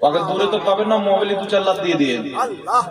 A: ওকে দূরে তো পাবেন না, মোবাইলে 2-4 লাখ দিয়ে দিয়ে। আল্লাহ